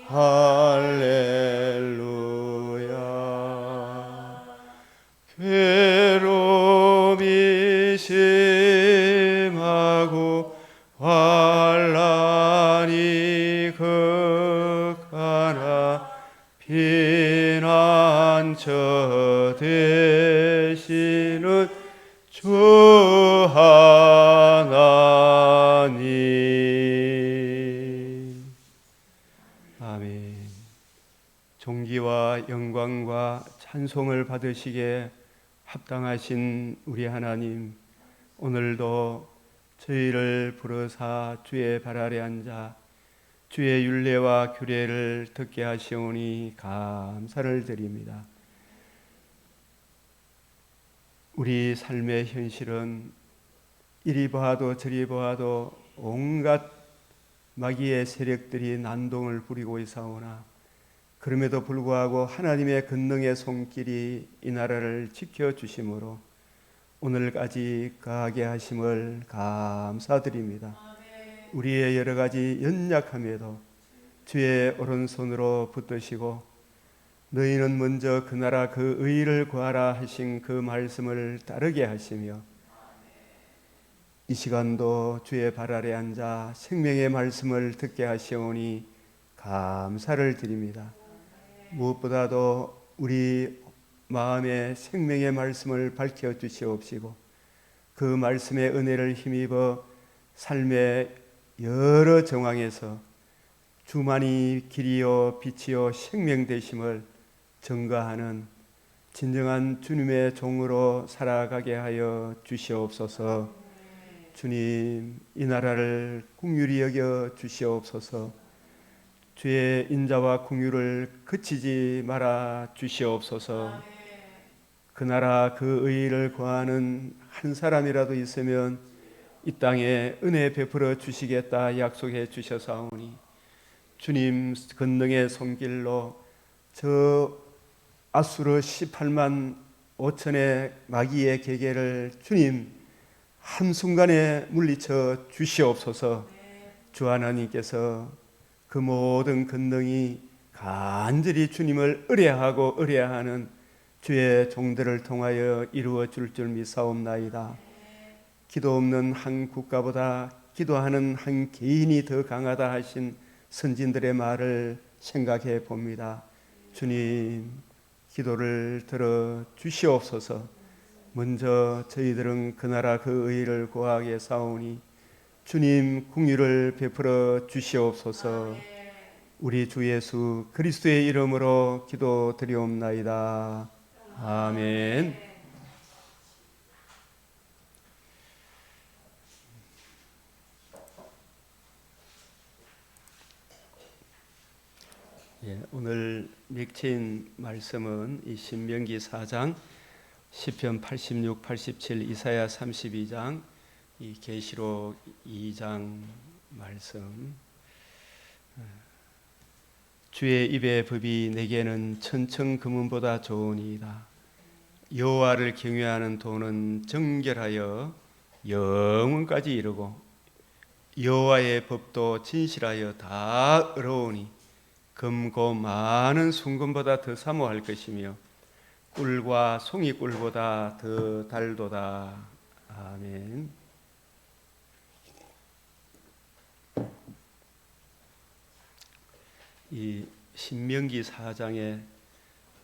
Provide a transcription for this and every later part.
할렐루야. 괴로움이 심하고 환난이 극하나 피난처 되시는 주 하나님. 아멘. 존귀와 영광과 찬송을 받으시기에 합당하신 우리 하나님, 오늘도 저희를 부르사 주의 발 아래 앉아 주의 율례와 규례를 듣게 하시오니 감사를 드립니다. 우리 삶의 현실은 이리 보아도 저리 보아도 온갖 마귀의 세력들이 난동을 부리고 있사오나 그럼에도 불구하고 하나님의 권능의 손길이 이 나라를 지켜주심으로 오늘까지 거하게 하심을 감사드립니다. 우리의 여러 가지 연약함에도 주의 오른손으로 붙드시고 너희는 먼저 그 나라 그 의를 구하라 하신 그 말씀을 따르게 하시며 이 시간도 주의 발 아래 앉아 생명의 말씀을 듣게 하시오니 감사를 드립니다. 무엇보다도 우리 마음에 생명의 말씀을 밝혀 주시옵시고 그 말씀의 은혜를 힘입어 삶의 여러 정황에서 주만이 길이요 빛이요 생명 되심을 증거하는 진정한 주님의 종으로 살아가게 하여 주시옵소서. 주님, 이 나라를 긍휼히 여겨 주시옵소서. 주의 인자와 긍휼을 그치지 말아 주시옵소서. 그 나라 그 의를 구하는 한 사람이라도 있으면 이 땅에 은혜 베풀어 주시겠다 약속해 주셔사오니 주님 권능의 손길로 저 아수르 18만 5천의 마귀의 계계를 주님 한순간에 물리쳐 주시옵소서. 주 하나님께서 그 모든 권능이 간절히 주님을 의뢰하고 의뢰하는 주의 종들을 통하여 이루어 줄 믿사옵나이다. 기도 없는 한 국가보다 기도하는 한 개인이 더 강하다 하신 선진들의 말을 생각해 봅니다. 주님, 기도를 들어 주시옵소서. 먼저 저희들은 그 나라 그 의를 구하게 사오니 주님 긍휼을 베풀어 주시옵소서. 우리 주 예수 그리스도의 이름으로 기도드리옵나이다. 아멘. 오늘 맺힌 말씀은 이 신명기 4장, 시편 86, 87, 이사야 32장, 이 계시록 2장 말씀. 주의 입의 법이 내게는 천청 금은보다 좋으니이다. 여호와를 경외하는 도는 정결하여 영원까지 이르고 여호와의 법도 진실하여 다 의로우니 금고 많은 순금보다 더 사모할 것이며 꿀과 송이꿀보다 더 달도다. 아멘. 이 신명기 4장에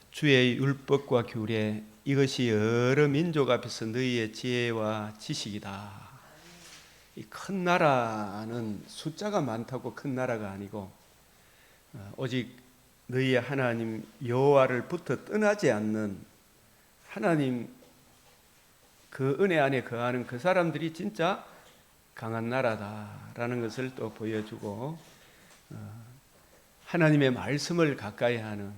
주의 율법과 규례, 이것이 여러 민족 앞에서 너희의 지혜와 지식이다. 이 큰 나라는 숫자가 많다고 큰 나라가 아니고 오직 너희의 하나님 여호와를 붙어 떠나지 않는 하나님 그 은혜 안에 거하는 그 사람들이 진짜 강한 나라다라는 것을 또 보여주고 하나님의 말씀을 가까이 하는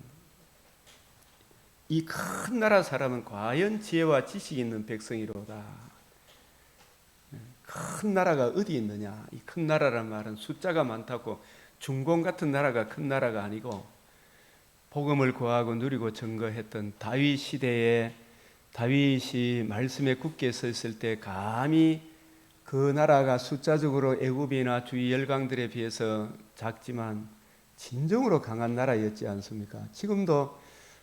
이 큰 나라 사람은 과연 지혜와 지식이 있는 백성이로다. 큰 나라가 어디 있느냐? 이 큰 나라란 말은 숫자가 많다고 중공 같은 나라가 큰 나라가 아니고 복음을 구하고 누리고 증거했던 다윗 시대에 다윗이 말씀에 굳게 서 있을 때 감히 그 나라가 숫자적으로 애굽이나 주위 열강들에 비해서 작지만 진정으로 강한 나라였지 않습니까? 지금도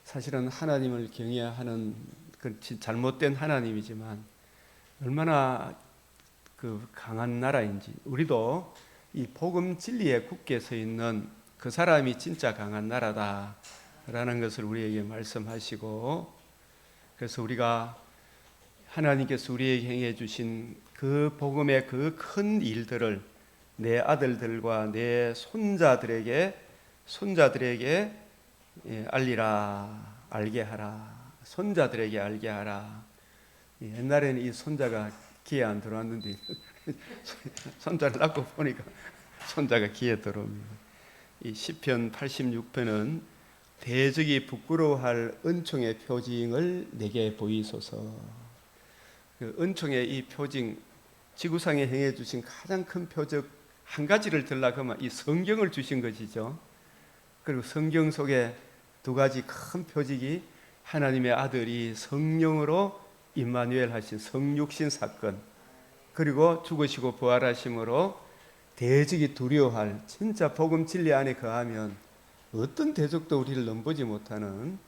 사실은 하나님을 경외하는 그 잘못된 하나님이지만 얼마나 그 강한 나라인지, 우리도 이 복음 진리에 굳게 서 있는 그 사람이 진짜 강한 나라다라는 것을 우리에게 말씀하시고, 그래서 우리가 하나님께서 우리에게 행해 주신 그 복음의 그 큰 일들을 내 아들들과 내 손자들에게 알리라, 알게 하라. 손자들에게 알게 하라. 옛날에는 이 손자가 귀에 안 들어왔는데 손자를 낳고 보니까 손자가 귀에 들어옵니다. 이 시편 86편은 대적이 부끄러워할 은총의 표징을 내게 보이소서. 그 은총의 이 표징, 지구상에 행해 주신 가장 큰 표적 한 가지를 들라 그러면 이 성경을 주신 것이죠. 그리고 성경 속에 두 가지 큰 표적이 하나님의 아들이 성령으로 임마누엘 하신 성육신 사건, 그리고 죽으시고 부활하심으로 대적이 두려워할, 진짜 복음 진리 안에 거하면 어떤 대적도 우리를 넘보지 못하는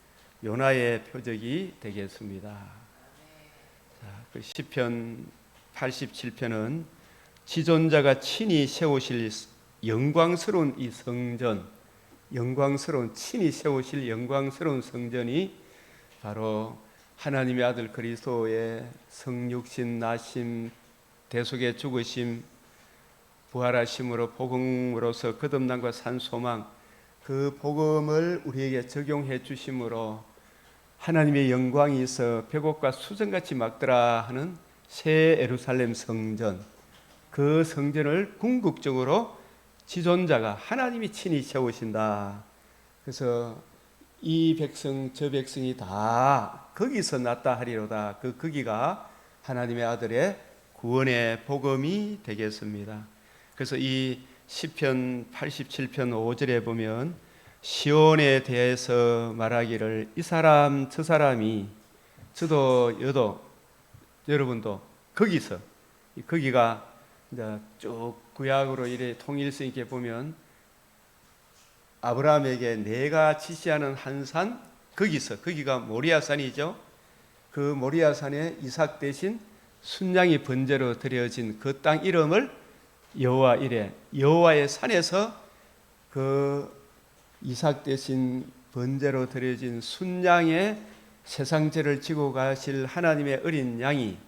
요나의 표적이 되겠습니다. 자, 그 시편 87편은 지존자가 친히 세우실 영광스러운 이 성전, 친히 세우실 영광스러운 성전이 바로 하나님의 아들 그리스도의 성육신, 나심, 대속의 죽으심, 부활하심으로 복음으로서 거듭남과 산 소망, 그 복음을 우리에게 적용해 주심으로 하나님의 영광이 있어 벽옥과 수정같이 막더라 하는 새 예루살렘 성전, 그 성전을 궁극적으로 지존자가 하나님이 친히 세우신다. 그래서 이 백성 저 백성이 다 거기서 났다 하리로다. 그 거기가 하나님의 아들의 구원의 복음이 되겠습니다. 그래서 이 시편 87편 5절에 보면 시온에 대해서 말하기를 이 사람 저 사람이, 저도 여도 여러분도 거기서, 거기가 이제 쭉 구약으로 이래 통일성 있게 보면 아브라함에게 내가 지시하는 한 산, 거기가 모리아산이죠. 그 모리아산에 이삭 대신 순양이 번제로 드려진 그 땅 이름을 여호와 이래, 여호와의 산에서 그 이삭 대신 번제로 드려진 순양의 세상죄를 지고 가실 하나님의 어린 양이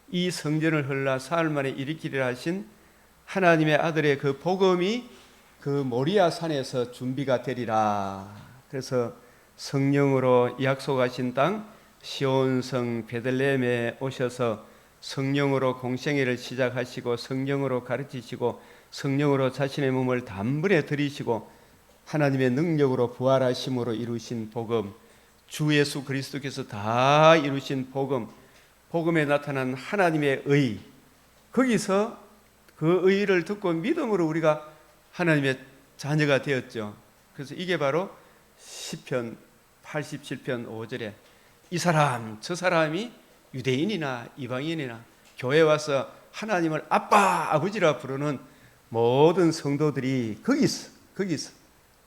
이 성전을 헐라 사흘 만에 일으키리라 하신 하나님의 아들의 그 복음이 그 모리아 산에서 준비가 되리라. 그래서 성령으로 약속하신 땅 시온성 베들레헴에 오셔서 성령으로 공생애를 시작하시고 성령으로 가르치시고 성령으로 자신의 몸을 단번에 들이시고 하나님의 능력으로 부활하심으로 이루신 복음, 주 예수 그리스도께서 다 이루신 복음, 복음에 나타난 하나님의 의, 거기서 그 의를 듣고 믿음으로 우리가 하나님의 자녀가 되었죠. 그래서 이게 바로 시편 87편 5절에 이 사람 저 사람이 유대인이나 이방인이나 교회 와서 하나님을 아빠 아버지라 부르는 모든 성도들이 거기서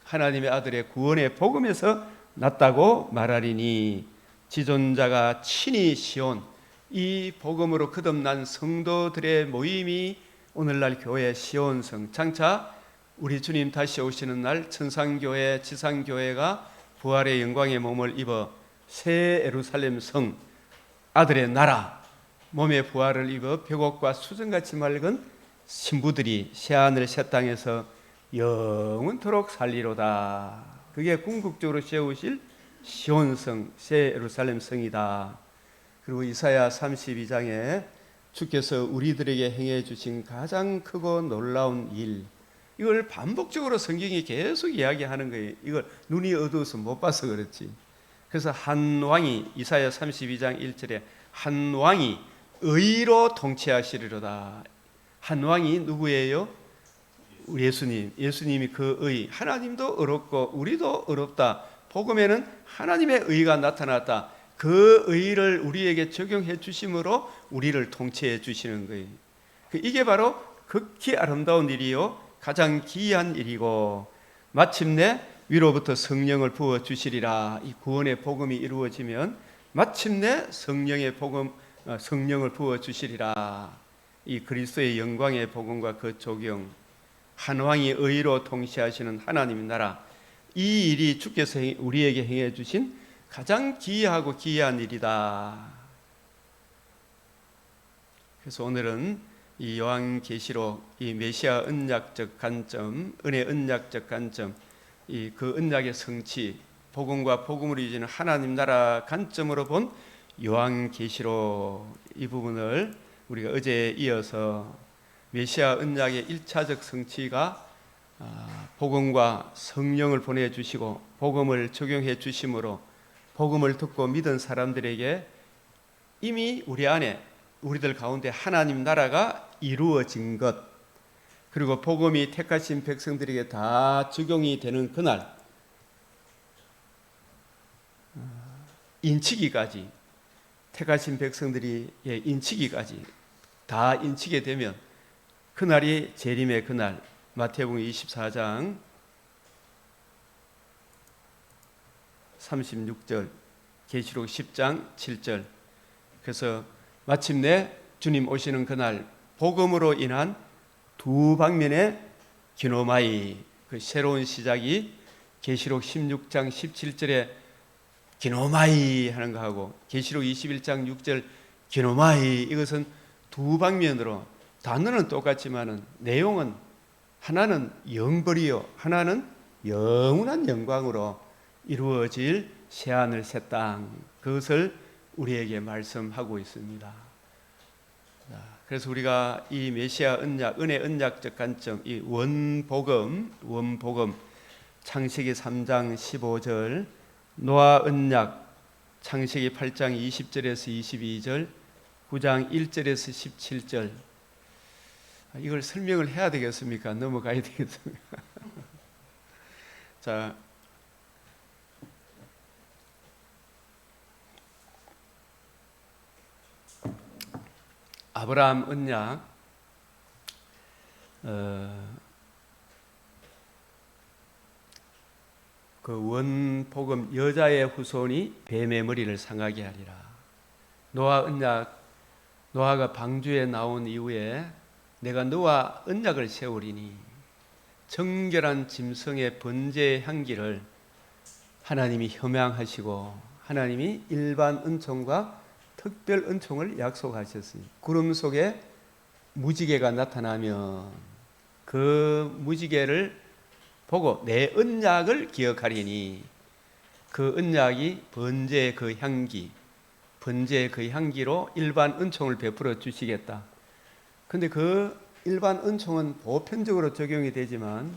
하나님의 아들의 구원의 복음에서 났다고 말하리니 지존자가 친히 시온, 이 복음으로 거듭난 성도들의 모임이 오늘날 교회 시온성, 장차 우리 주님 다시 오시는 날 천상교회, 지상교회가 부활의 영광의 몸을 입어 새 예루살렘 성, 아들의 나라, 몸의 부활을 입어 벽옥과 수정같이 맑은 신부들이 새하늘 새 땅에서 영원토록 살리로다. 그게 궁극적으로 세우실 시온성, 새 예루살렘 성이다. 그리고 이사야 32장에 주께서 우리들에게 행해 주신 가장 크고 놀라운 일, 이걸 반복적으로 성경이 계속 이야기하는 거예요. 이걸 눈이 어두워서 못 봐서 그렇지. 그래서 한 왕이, 이사야 32장 1절에 한 왕이 의로 통치하시리로다. 한 왕이 누구예요? 예수님이 그 의, 하나님도 의롭고 우리도 의롭다. 복음에는 하나님의 의가 나타났다. 그 의를 우리에게 적용해 주심으로 우리를 통치해 주시는 거예요. 이게 바로 극히 아름다운 일이요, 가장 기이한 일이고, 마침내 위로부터 성령을 부어 주시리라. 이 구원의 복음이 이루어지면 마침내 성령의 복음, 성령을 부어 주시리라. 이 그리스도의 영광의 복음과 그 조경, 한 왕이 의로 통치하시는 하나님의 나라, 이 일이 주께서 우리에게 행해 주신 가장 기이하고 기이한 일이다. 그래서 오늘은 이 요한계시록, 이 메시아 언약적 관점, 은혜 언약적 관점, 이 그 언약의 성취, 복음과 복음으로 이루어지는 하나님 나라 관점으로 본 요한계시록, 이 부분을 우리가 어제에 이어서 메시아 언약의 1차적 성취가 복음과 성령을 보내주시고 복음을 적용해 주심으로 복음을 듣고 믿은 사람들에게 이미 우리 안에, 우리들 가운데 하나님 나라가 이루어진 것, 그리고 복음이 택하신 백성들에게 다 적용이 되는 그날, 인치기까지, 택하신 백성들이 인치기까지 다 인치게 되면 그날이 재림의 그날, 마태복음 24장 36절, 계시록 10장 7절. 그래서 마침내 주님 오시는 그날, 복음으로 인한 두 방면의 기노마이, 그 새로운 시작이 계시록 16장 17절에 기노마이 하는 거하고 계시록 21장 6절 기노마이, 이것은 두 방면으로, 단어는 똑같지만은 내용은 하나는 영벌이요, 하나는 영원한 영광으로 이루어질 새하늘 새 땅, 그것을 우리에게 말씀하고 있습니다. 그래서 우리가 이 메시아 언약, 은혜 언약적 관점, 이 원복음 창세기 3장 15절, 노아 언약 창세기 8장 20절에서 22절, 9장 1절에서 17절, 이걸 설명을 해야 되겠습니까? 넘어가야 되겠습니까? 자, 아브라함 언약, 그 원복음, 여자의 후손이 뱀의 머리를 상하게 하리라. 노아 언약, 노아가 방주에 나온 이후에 내가 너와 언약을 세우리니, 정결한 짐승의 번제의 향기를 하나님이 혐양하시고 하나님이 일반 은총과 특별 은총을 약속하셨으니, 구름 속에 무지개가 나타나면 그 무지개를 보고 내 언약을 기억하리니, 그 언약이 번제의 그 향기, 번제의 그 향기로 일반 은총을 베풀어 주시겠다. 근데 그 일반 은총은 보편적으로 적용이 되지만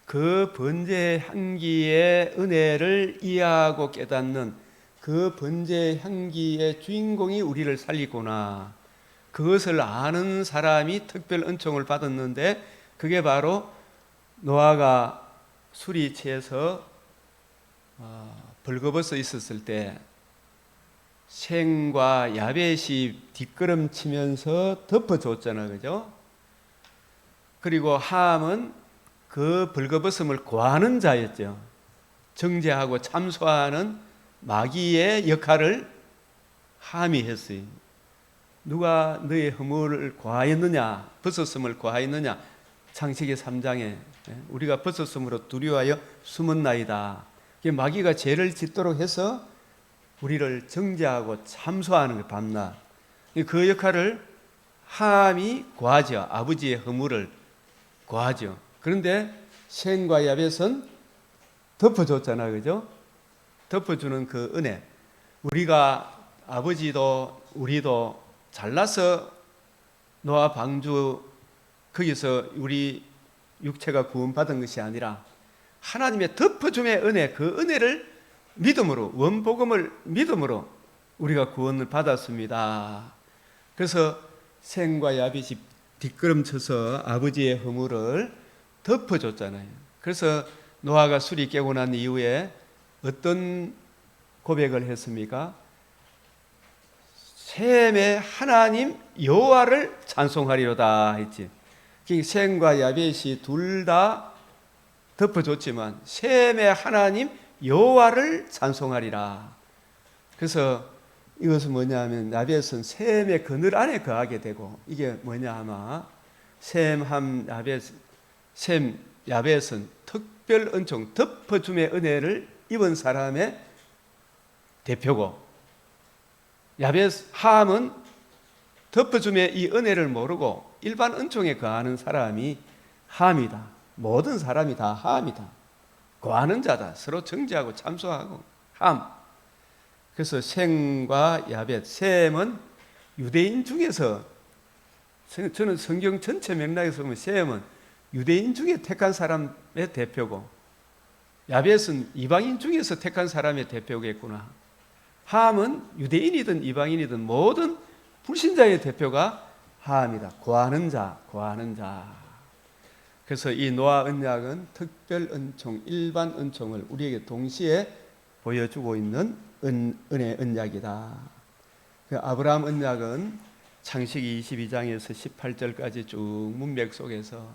그 번제의 향기의 은혜를 이해하고 깨닫는 그 번제의 향기의 주인공이 우리를 살리구나, 그것을 아는 사람이 특별 은총을 받았는데, 그게 바로 노아가 술이 취해서 벌거벗어 있었을 때 셈과 야벳이 뒷걸음치면서 덮어줬잖아요, 그죠? 그리고 함은 그 벌거벗음을 고하는 자였죠. 정죄하고 참소하는 마귀의 역할을 함이 했어요. 누가 너의 허물을 고하였느냐, 벗었음을 고하였느냐, 창세기 3장에 우리가 벗었음으로 두려워하여 숨었나이다. 마귀가 죄를 짓도록 해서 우리를 정죄하고 참소하는 게 밤낮. 그 역할을 함이 고하죠. 아버지의 허물을 고하죠. 그런데 셈과 야벳은 덮어줬잖아요, 그죠? 덮어주는 그 은혜. 우리가, 아버지도 우리도 잘나서 노아 방주 거기서 우리 육체가 구원받은 것이 아니라 하나님의 덮어줌의 은혜, 그 은혜를 믿음으로, 원복음을 믿음으로 우리가 구원을 받았습니다. 그래서 셈과 야벳이 뒷걸음쳐서 아버지의 허물을 덮어줬잖아요. 그래서 노아가 술이 깨고 난 이후에 어떤 고백을 했습니까? 셈의 하나님 여호와를 찬송하리로다 했지. 셈과 야벳이 둘 다 덮어줬지만 셈의 하나님 여호와를 찬송하리라. 그래서 이것은 뭐냐면 야벳은 셈의 그늘 안에 거하게 되고, 이게 뭐냐 아마 셈 야벳은 특별 은총, 덮어줌의 은혜를 입은 사람의 대표고, 함은 덮어줌의 이 은혜를 모르고 일반 은총에 거하는 사람이 함이다. 모든 사람이 다 함이다. 거하는 자다. 서로 정죄하고 참소하고 함. 그래서 셈과 야벳, 셈은 유대인 중에서, 저는 성경 전체 맥락에서 보면 셈은 유대인 중에 택한 사람의 대표고, 야벳은 이방인 중에서 택한 사람의 대표겠구나. 함은 유대인이든 이방인이든 모든 불신자의 대표가 함이다. 구하는 자. 그래서 이 노아 언약은 특별 은총, 일반 은총을 우리에게 동시에 보여주고 있는 은혜 언약이다. 아브라함 언약은 창세기 22장에서 18절까지 쭉 문맥 속에서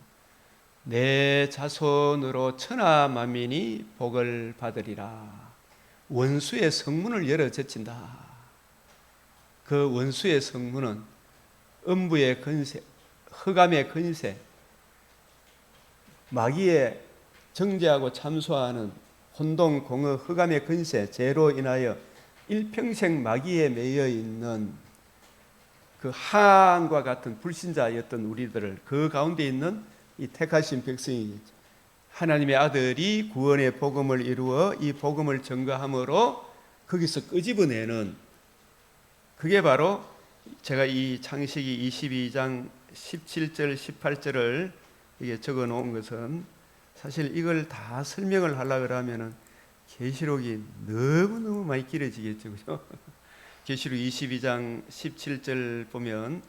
내 자손으로 천하 만민이 복을 받으리라. 원수의 성문을 열어 제친다. 그 원수의 성문은 음부의 근세, 흑암의 근세, 마귀의 정죄하고 참소하는 혼동, 공허, 흑암의 근세, 죄로 인하여 일평생 마귀에 매여 있는 그 하한과 같은 불신자였던 우리들을, 그 가운데 있는 이 택하신 백성이겠죠. 하나님의 아들이 구원의 복음을 이루어 이 복음을 전가함으로 거기서 끄집어내는, 그게 바로 제가 이 창세기 22장 17절 18절을 이게 적어 놓은 것은, 사실 이걸 다 설명을 하려고 그러면은 계시록이 너무너무 많이 길어지겠죠. 그죠? 계시록 22장 17절 보면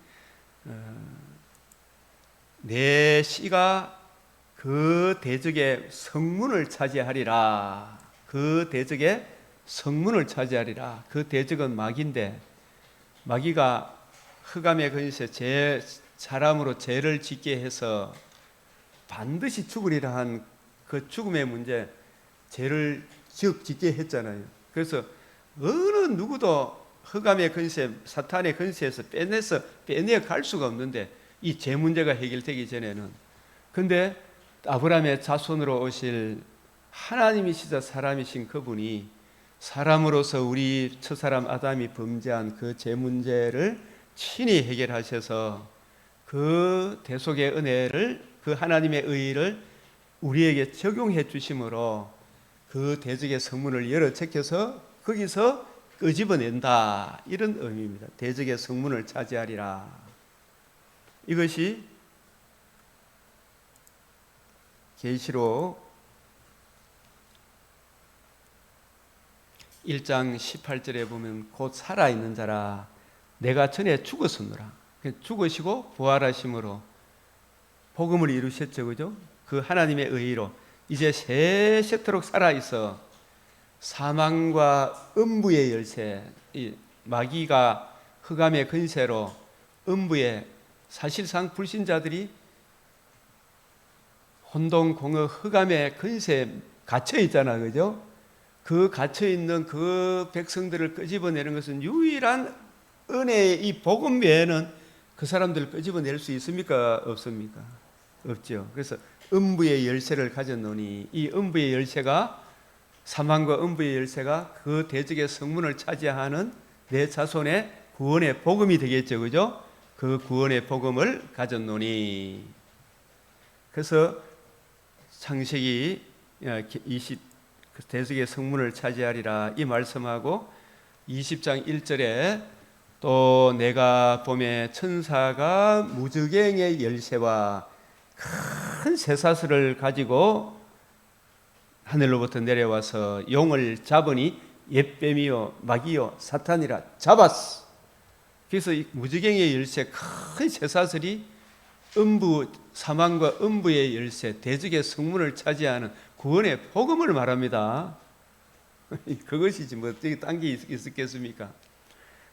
내 씨가 그 대적의 성문을 차지하리라. 그 대적의 성문을 차지하리라. 그 대적은 마귀인데, 마귀가 흑암의 근세, 사람으로 죄를 짓게 해서 반드시 죽으리라 한 그 죽음의 문제, 죄를 짓게 했잖아요. 그래서 어느 누구도 흑암의 근세, 사탄의 근세에서 빼내 갈 수가 없는데, 이 죄 문제가 해결되기 전에는. 근데 아브라함의 자손으로 오실 하나님이시자 사람이신 그분이 사람으로서 우리 첫사람 아담이 범죄한 그 죄 문제를 친히 해결하셔서 그 대속의 은혜를, 그 하나님의 의의를 우리에게 적용해 주심으로 그 대적의 성문을 열어 제껴서 거기서 끄집어낸다, 이런 의미입니다. 대적의 성문을 차지하리라. 이것이 계시록 1장 18절에 보면 곧 살아있는 자라 내가 전에 죽었었노라. 죽으시고 부활하심으로 복음을 이루셨죠. 그죠? 그 하나님의 의의로 이제 세세토록 살아있어 사망과 음부의 열쇠, 이 마귀가 흑암의 근세로 음부의, 사실상 불신자들이 혼동, 공허, 흑암의 근세에 갇혀 있잖아. 그죠? 그 갇혀 있는 그 백성들을 끄집어내는 것은 유일한 은혜의 이 복음 외에는 그 사람들을 끄집어낼 수 있습니까? 없습니까? 없죠. 그래서 음부의 열쇠를 가졌노니, 이 음부의 열쇠가, 사망과 음부의 열쇠가 그 대적의 성문을 차지하는 내 자손의 구원의 복음이 되겠죠. 그죠? 그 구원의 복음을 가졌노니. 그래서 창세기 20 대적의 성문을 차지하리라 이 말씀하고 20장 1절에 또 내가 봄에 천사가 무저갱의 열쇠와 큰 쇠사슬을 가지고 하늘로부터 내려와서 용을 잡으니 옛뱀이요 마귀요 사탄이라 잡았어. 그래서 이 무저갱의 열쇠, 큰 쇠사슬이 음부, 사망과 음부의 열쇠, 대적의 성문을 차지하는 구원의 복음을 말합니다. 그것이지 뭐 어떻게 딴 게 있었겠습니까?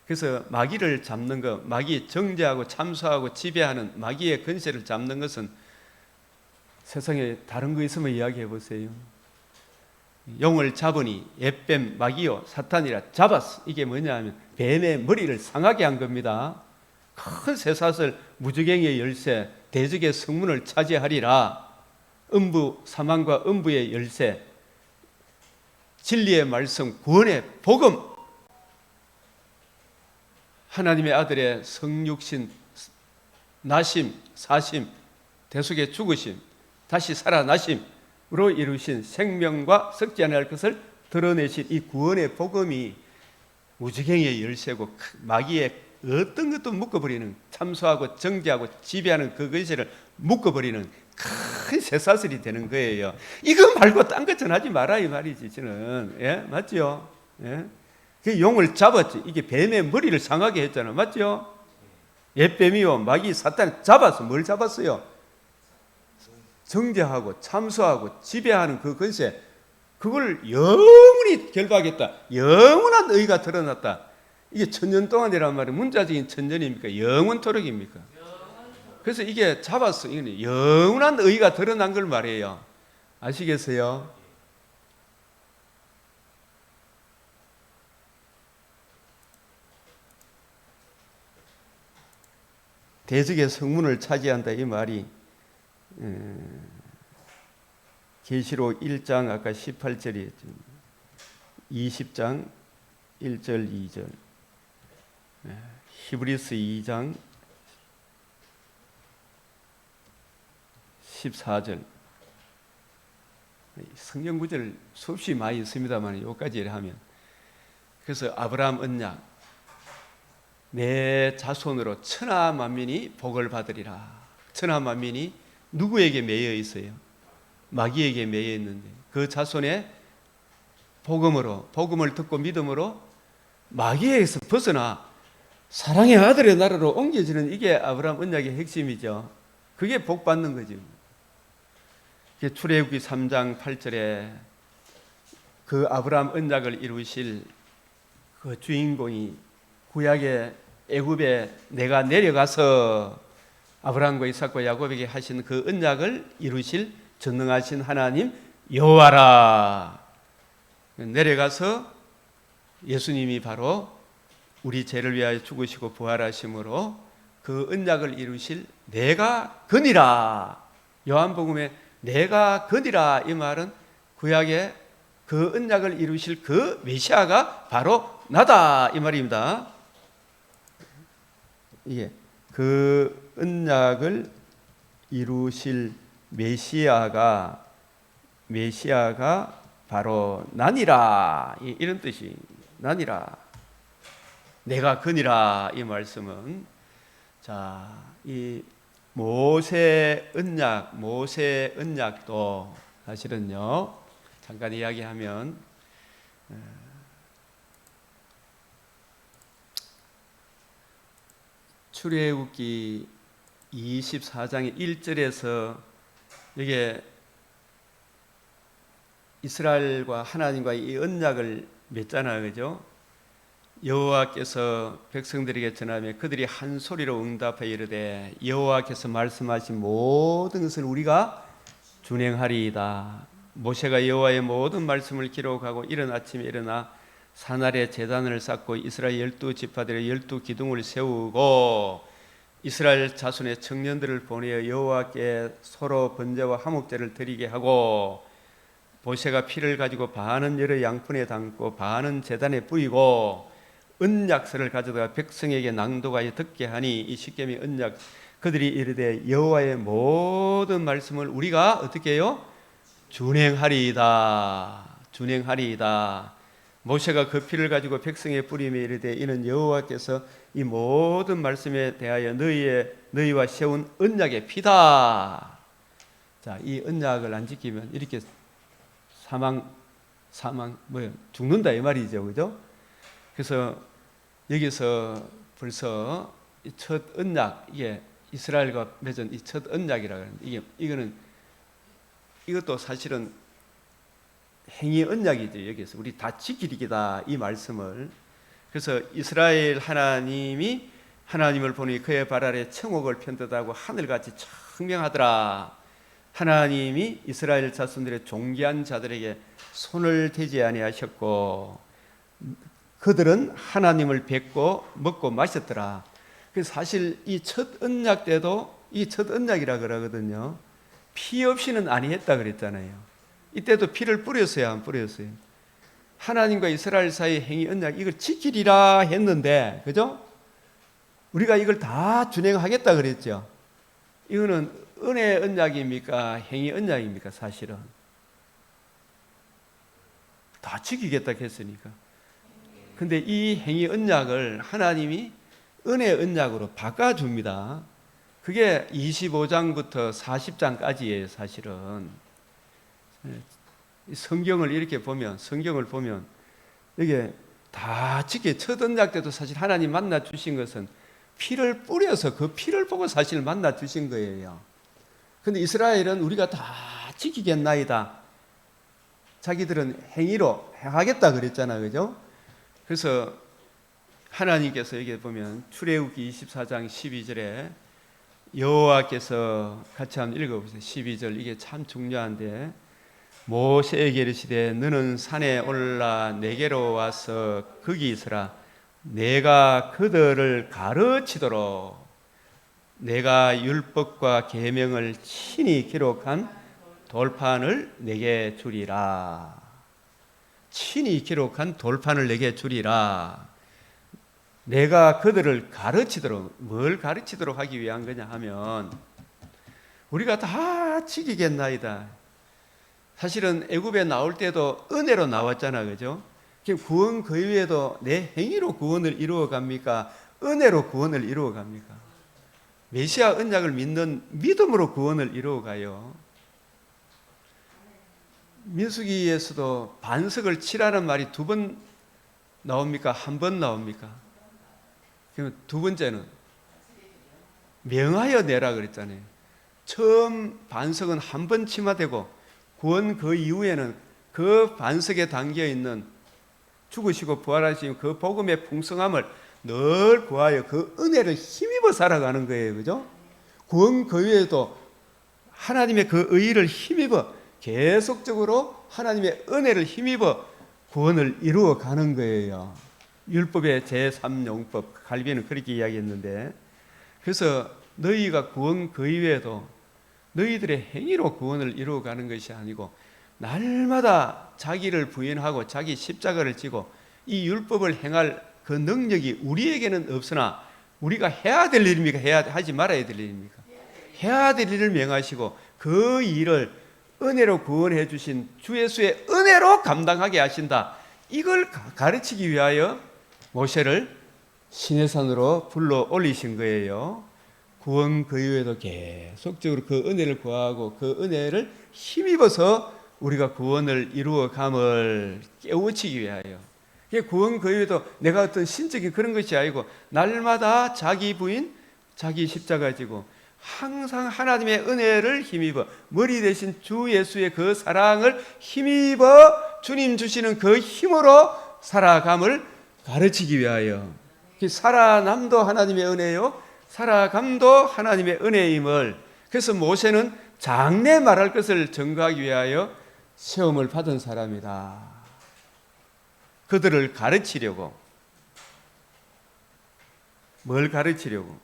그래서 마귀를 잡는 것, 마귀 정죄하고 참소하고 지배하는 마귀의 근세를 잡는 것은 세상에 다른 거 있으면 이야기해 보세요. 용을 잡으니 옛뱀 마귀요 사탄이라 잡았어. 이게 뭐냐 하면 뱀의 머리를 상하게 한 겁니다. 큰 쇠사슬 무저갱이의 열쇠 대적의 성문을 차지하리라. 음부 사망과 음부의 열쇠 진리의 말씀 구원의 복음 하나님의 아들의 성육신 나심 사심 대속의 죽으심 다시 살아나심으로 이루신 생명과 썩지 않을 것을 드러내신 이 구원의 복음이 무지갱이의 열쇠고 마귀의 어떤 것도 묶어버리는 참소하고 정죄하고 지배하는 그 것을 묶어버리는 큰 쇠사슬이 되는 거예요. 이거 말고 딴 거 전하지 마라 이 말이지 저는. 예? 맞죠? 예? 그 용을 잡았지. 이게 뱀의 머리를 상하게 했잖아. 맞죠? 옛뱀이요 마귀 사탄 잡았어. 뭘 잡았어요? 정죄하고 참소하고 지배하는 그 권세 그걸 영원히 결박했다. 영원한 의가 드러났다. 이게 천년 동안이란 말이 문자적인 천년입니까? 영원토록입니까? 그래서 이게 잡았어. 이게 영원한 의가 드러난 걸 말해요. 아시겠어요? 대적의 성문을 차지한다 이 말이 계시록 1장 아까 18절이 20장 1절 2절 히브리서 2장 14절 성경 구절 수없이 많이 있습니다만 여기까지 하면 그래서 아브라함 언약 내 자손으로 천하 만민이 복을 받으리라. 천하 만민이 누구에게 매여 있어요? 마귀에게 매여 있는데 그 자손의 복음을 듣고 믿음으로 마귀에게서 벗어나 사랑의 아들의 나라로 옮겨지는 이게 아브라함 언약의 핵심이죠. 그게 복 받는 거죠. 출애굽기 3장 8절에 그 아브라함 언약을 이루실 그 주인공이 구약의 애굽에 내가 내려가서 아브라함과 이삭과 야곱에게 하신 그 언약을 이루실 전능하신 하나님 여호와라. 내려가서 예수님이 바로 우리 죄를 위하여 죽으시고 부활하심으로 그 언약을 이루실 내가 그니라. 요한복음에 내가 그니라 이 말은 구약의 그 언약을 이루실 그 메시아가 바로 나다 이 말입니다. 예, 그 언약을 이루실 메시아가 바로 나니라 이런 뜻이 나니라. 내가 그니라 이 말씀은 자, 이 모세 언약도 사실은요 잠깐 이야기하면 출애굽기 24장의 1절에서 이게 이스라엘과 하나님과 이 언약을 맺잖아요, 그죠? 여호와께서 백성들에게 전하며 그들이 한 소리로 응답하여 이르되 여호와께서 말씀하신 모든 것을 우리가 준행하리이다. 모세가 여호와의 모든 말씀을 기록하고 이른 아침에 일어나 산 아래 제단을 쌓고 이스라엘 12지파들의 12기둥을 세우고 이스라엘 자손의 청년들을 보내어 여호와께 서로 번제와 화목제를 드리게 하고 모세가 피를 가지고 반은 여러 양푼에 담고 반은 제단에 뿌리고 언약서를 가져다가 백성에게 낭독하여 듣게 하니 이 십계명의 언약 그들이 이르되 여호와의 모든 말씀을 우리가 어떻게 해요? 준행하리이다. 모세가 그 피를 가지고 백성에 뿌리며 이르되 이는 여호와께서 이 모든 말씀에 대하여 너희와 세운 언약의 피다. 자, 이 언약을 안 지키면 이렇게 죽는다 이 말이죠, 그죠? 그래서 여기서 벌써 이 첫 언약 이게 이스라엘과 맺은 이 첫 언약이라 그러는데 이것도 사실은 행위 언약이죠. 여기서 우리 다 지키리이다 이 말씀을. 그래서 이스라엘 하나님이 하나님을 보니 그의 발 아래 청옥을 편듯하고 하늘같이 청명하더라. 하나님이 이스라엘 자손들의 존귀한 자들에게 손을 대지 아니하셨고 그들은 하나님을 뵙고 먹고 마셨더라. 그래서 사실 이 첫 언약 때도 이 첫 언약이라 그러거든요. 피 없이는 아니했다 그랬잖아요. 이때도 피를 뿌렸어요, 안 뿌렸어요? 하나님과 이스라엘 사이의 행위 언약 이걸 지키리라 했는데, 그죠? 우리가 이걸 다 준행하겠다 그랬죠. 이거는 은혜 언약입니까? 행위 언약입니까? 사실은 다 지키겠다 했으니까. 근데 이 행위 언약을 하나님이 은혜 언약으로 바꿔줍니다. 그게 25장부터 40장까지예요, 사실은. 성경을 보면 이게 다 지켜. 첫 언약 때도 사실 하나님 만나 주신 것은 피를 뿌려서 그 피를 보고 사실 만나 주신 거예요. 근데 이스라엘은 우리가 다 지키겠나이다. 자기들은 행위로 행하겠다 그랬잖아요, 그죠? 그래서 하나님께서 여기 보면 출애굽기 24장 12절에 여호와께서 같이 한번 읽어보세요. 12절 이게 참 중요한데 모세에게 이르시되 너는 산에 올라 내게로 와서 거기 있으라. 내가 그들을 가르치도록 내가 율법과 계명을 친히 기록한 돌판을 내게 주리라. 친히 기록한 돌판을 내게 주리라. 내가 그들을 가르치도록, 뭘 가르치도록 하기 위한 거냐 하면 우리가 다 지키겠나이다. 사실은 애굽에 나올 때도 은혜로 나왔잖아, 그죠? 구원 그 이외에도 내 행위로 구원을 이루어 갑니까? 은혜로 구원을 이루어 갑니까? 메시아 언약을 믿는 믿음으로 구원을 이루어 가요. 민수기에서도 반석을 치라는 말이 2번 나옵니까? 1번 나옵니까? 그러면 2번째는 명하여 내라 그랬잖아요. 처음 반석은 1번 치마되고 구원 그 이후에는 그 반석에 담겨 있는 죽으시고 부활하신 그 복음의 풍성함을 늘 구하여 그 은혜를 힘입어 살아가는 거예요, 그죠? 구원 그 이후에도 하나님의 그 의의를 힘입어 계속적으로 하나님의 은혜를 힘입어 구원을 이루어 가는 거예요. 율법의 제3용법 갈비는 그렇게 이야기했는데, 그래서 너희가 구원 그 이외에도 너희들의 행위로 구원을 이루어 가는 것이 아니고 날마다 자기를 부인하고 자기 십자가를 지고 이 율법을 행할 그 능력이 우리에게는 없으나 우리가 해야 될 일입니까? 하지 말아야 될 일입니까? 해야 될 일을 명하시고 그 일을 은혜로 구원해 주신 주 예수의 은혜로 감당하게 하신다. 이걸 가르치기 위하여 모세를 시내산으로 불러 올리신 거예요. 구원 그 이후에도 계속적으로 그 은혜를 구하고 그 은혜를 힘입어서 우리가 구원을 이루어 감을 깨우치기 위하여. 구원 그 이후에도 내가 어떤 신적인 그런 것이 아니고 날마다 자기 부인, 자기 십자가 지고 항상 하나님의 은혜를 힘입어 머리 대신 주 예수의 그 사랑을 힘입어 주님 주시는 그 힘으로 살아감을 가르치기 위하여. 살아남도 하나님의 은혜요, 살아감도 하나님의 은혜임을. 그래서 모세는 장래 말할 것을 증거하기 위하여 시험을 받은 사람이다. 그들을 가르치려고. 뭘 가르치려고?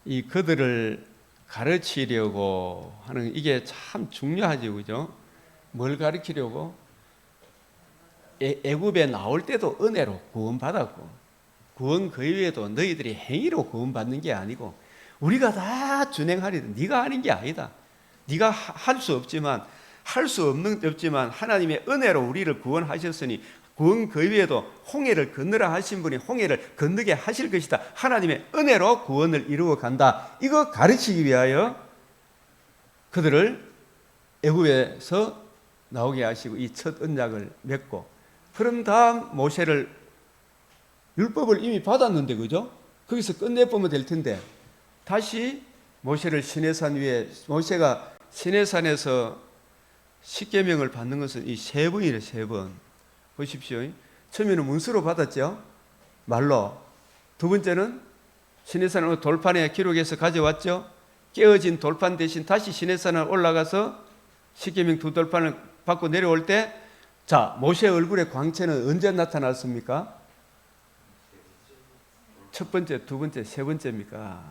이 그들을 가르치려고 하는 이게 참 중요하죠, 그죠? 뭘 가르치려고? 애굽에 나올 때도 은혜로 구원받았고 구원 그 이후에도 너희들이 행위로 구원받는 게 아니고 우리가 다 준행하리다. 네가 하는 게 아니다. 네가 할 수 없지만 하나님의 은혜로 우리를 구원하셨으니 구원 그 이후에도 홍해를 건너라 하신 분이 홍해를 건너게 하실 것이다. 하나님의 은혜로 구원을 이루어 간다. 이거 가르치기 위하여 그들을 애굽에서 나오게 하시고 이 첫 언약을 맺고, 그런 다음 모세를 율법을 이미 받았는데, 그죠? 거기서 끝내보면 될 텐데 다시 모세를 시내산 위에, 모세가 시내산에서 십계명을 받는 것은 이 3번이래, 3번. 보십시오. 처음에는 문서로 받았죠. 말로. 두 번째는 시내산을 돌판에 기록해서 가져왔죠. 깨어진 돌판 대신 다시 시내산을 올라가서 십계명 두 돌판을 받고 내려올 때, 자, 모세 얼굴의 광채는 언제 나타났습니까? 첫 번째, 두 번째, 세 번째입니까?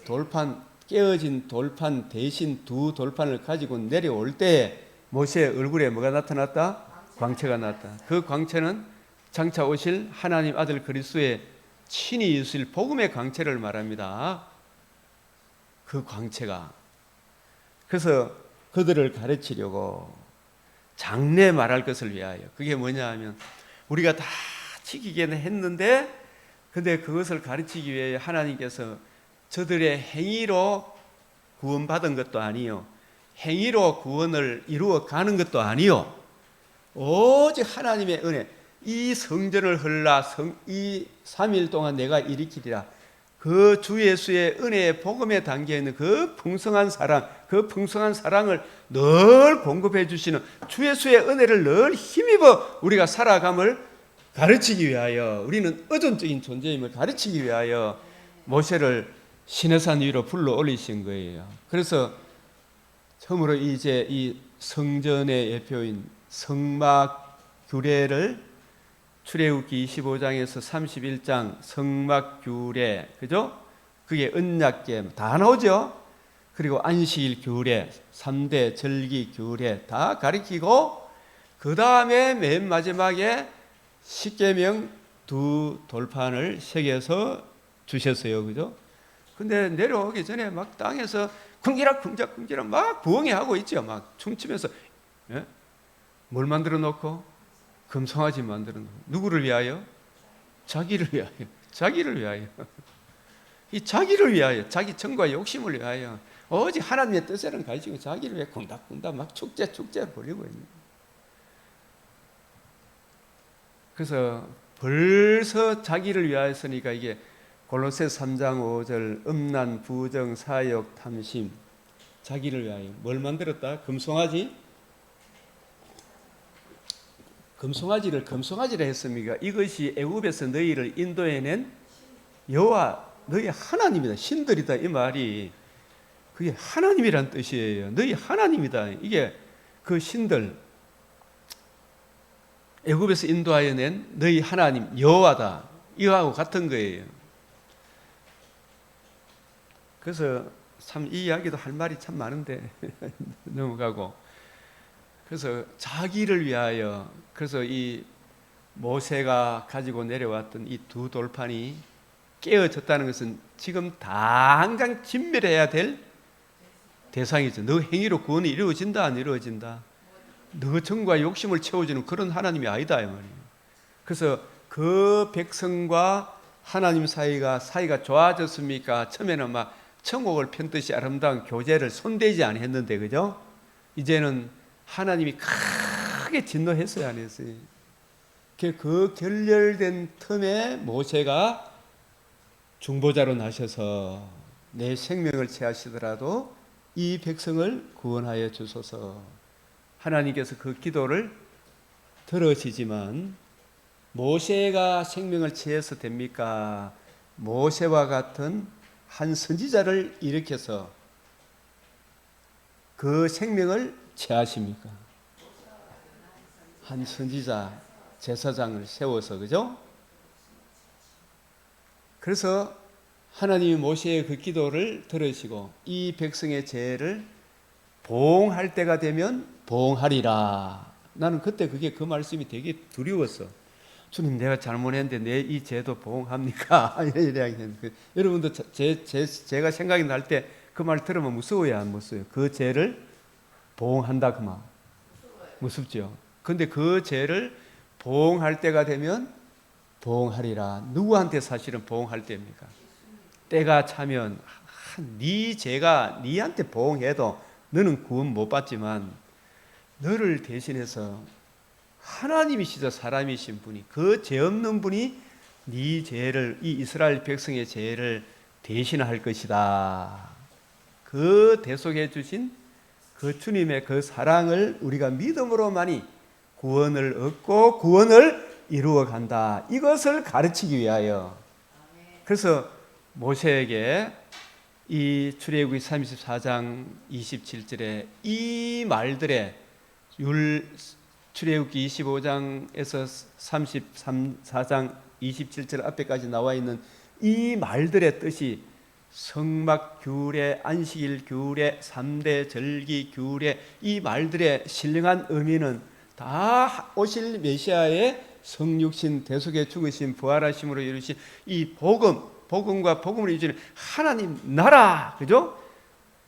돌판, 깨어진 돌판 대신 두 돌판을 가지고 내려올 때 모세 얼굴에 뭐가 나타났다? 광채가 났다. 그 광채는 장차 오실 하나님 아들 그리스도의 친히 이루실 복음의 광채를 말합니다. 그 광채가. 그래서 그들을 가르치려고 장래 말할 것을 위하여. 그게 뭐냐 하면 우리가 다 지키기는 했는데, 근데 그것을 가르치기 위해 하나님께서 저들의 행위로 구원받은 것도 아니요, 행위로 구원을 이루어 가는 것도 아니요, 오직 하나님의 은혜, 이 성전을 헐라 이 3일 동안 내가 일으키리라. 그 주 예수의 은혜의 복음에 담겨있는 그 풍성한 사랑, 그 풍성한 사랑을 늘 공급해 주시는 주 예수의 은혜를 늘 힘입어 우리가 살아감을 가르치기 위하여, 우리는 의존적인 존재임을 가르치기 위하여 모세를 시내산 위로 불러 올리신 거예요. 그래서 처음으로 이제 이 성전의 예표인 성막 규례를 출애굽기 25장에서 31장 성막 규례, 그죠? 그게 언약궤 다 나오죠. 그리고 안식일 규례, 3대 절기 규례 다 가르치고, 그 다음에 맨 마지막에 십계명 두 돌판을 새겨서 주셨어요, 그죠? 근데 내려오기 전에 막 땅에서 쿵지락 막 부엉이 하고 있죠. 막 춤추면서. 예? 뭘 만들어 놓고? 금송아지 만들어 놓고. 누구를 위하여? 자기를 위하여. 자기를 위하여. 이 자기를 위하여, 자기 정과 욕심을 위하여 오직 하나님의 뜻을 가지고 자기를 위해 쿵닥쿵닥 막 축제를 벌이고 있는. 그래서 벌써 자기를 위하였으니까 이게 골로새 3장 5절 음란, 부정, 사욕, 탐심, 자기를 위하여 뭘 만들었다? 금송아지? 금송아지를 금송아지라 했습니까? 이것이 애굽에서 너희를 인도해낸 여호와 너희 하나님이다, 신들이다, 이 말이 그게 하나님이란 뜻이에요. 너희 하나님이다. 이게 그 신들, 애굽에서 인도하여 낸 너희 하나님 여호와다, 이거하고 같은 거예요. 그래서 참 이 이야기도 할 말이 참 많은데 넘어가고, 그래서 자기를 위하여, 그래서 이 모세가 가지고 내려왔던 이 두 돌판이 깨어졌다는 것은 지금 당장 진멸해야 될 대상이죠. 너 행위로 구원이 이루어진다, 안 이루어진다? 너 정과 욕심을 채워주는 그런 하나님이 아니다, 이 말이에요. 그래서 그 백성과 하나님 사이가 좋아졌습니까? 처음에는 막 천국을 편듯이 아름다운 교제를 손대지 않았는데, 그죠? 이제는 하나님이 크게 진노했어요, 안 했어요? 그 결렬된 틈에 모세가 중보자로 나셔서 내 생명을 취하시더라도 이 백성을 구원하여 주소서. 하나님께서 그 기도를 들으시지만 모세가 생명을 취해서 됩니까? 모세와 같은 한 선지자를 일으켜서 그 생명을 취하십니까? 한 선지자, 제사장을 세워서, 그죠? 그래서 하나님이 모세의 그 기도를 들으시고 이 백성의 죄를 보응할 때가 되면 보응하리라. 나는 그때 그 말씀이 되게 두려웠어. 주님, 내가 잘못했는데 내 이 죄도 보응합니까? 여러분도 제가 생각이 날 때 그 말 들으면 무서워요, 안 무서워요? 그 죄를 보응한다, 그 말. 무섭죠? 근데 그 죄를 보응할 때가 되면 보응하리라. 누구한테 사실은 보응할 때입니까? 때가 차면 네 죄가 네한테 보응해도 너는 구원 못 받지만 너를 대신해서 하나님이시죠, 사람이신 분이, 그 죄 없는 분이 네 죄를, 이 이스라엘 백성의 죄를 대신할 것이다. 그 대속해 주신 그 주님의 그 사랑을 우리가 믿음으로만이 구원을 얻고 구원을 이루어 간다. 이것을 가르치기 위하여. 그래서 모세에게 이 출애굽기 34장 27절에 이 말들의 출애굽기 25장에서 34장 27절 앞에까지 나와 있는 이 말들의 뜻이 성막 규례, 안식일 규례, 3대 절기 규례, 이 말들의 신령한 의미는 다 오실 메시아의 성육신, 대속의 죽으심, 부활하심으로 이루신 이 복음과 복음을 이루시는 하나님 나라, 그죠?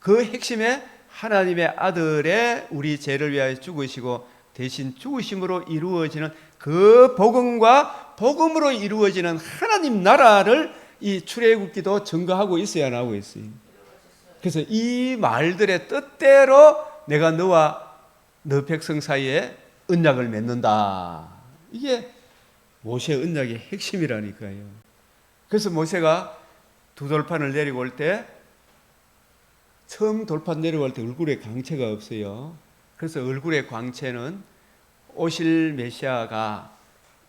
그 핵심에 하나님의 아들의 우리 죄를 위하여 죽으시고 대신 죽으심으로 이루어지는 그 복음과 복음으로 이루어지는 하나님 나라를 이 출애굽기도 증거하고 있어야 나오고 있어요. 그래서 이 말들의 뜻대로 내가 너와 너 백성 사이에 언약을 맺는다. 이게 모세의 언약의 핵심이라니까요. 그래서 모세가 두 돌판을 내리고 올 때 처음 돌판 내려올 때 얼굴에 광채가 없어요. 그래서 얼굴의 광채는 오실 메시아가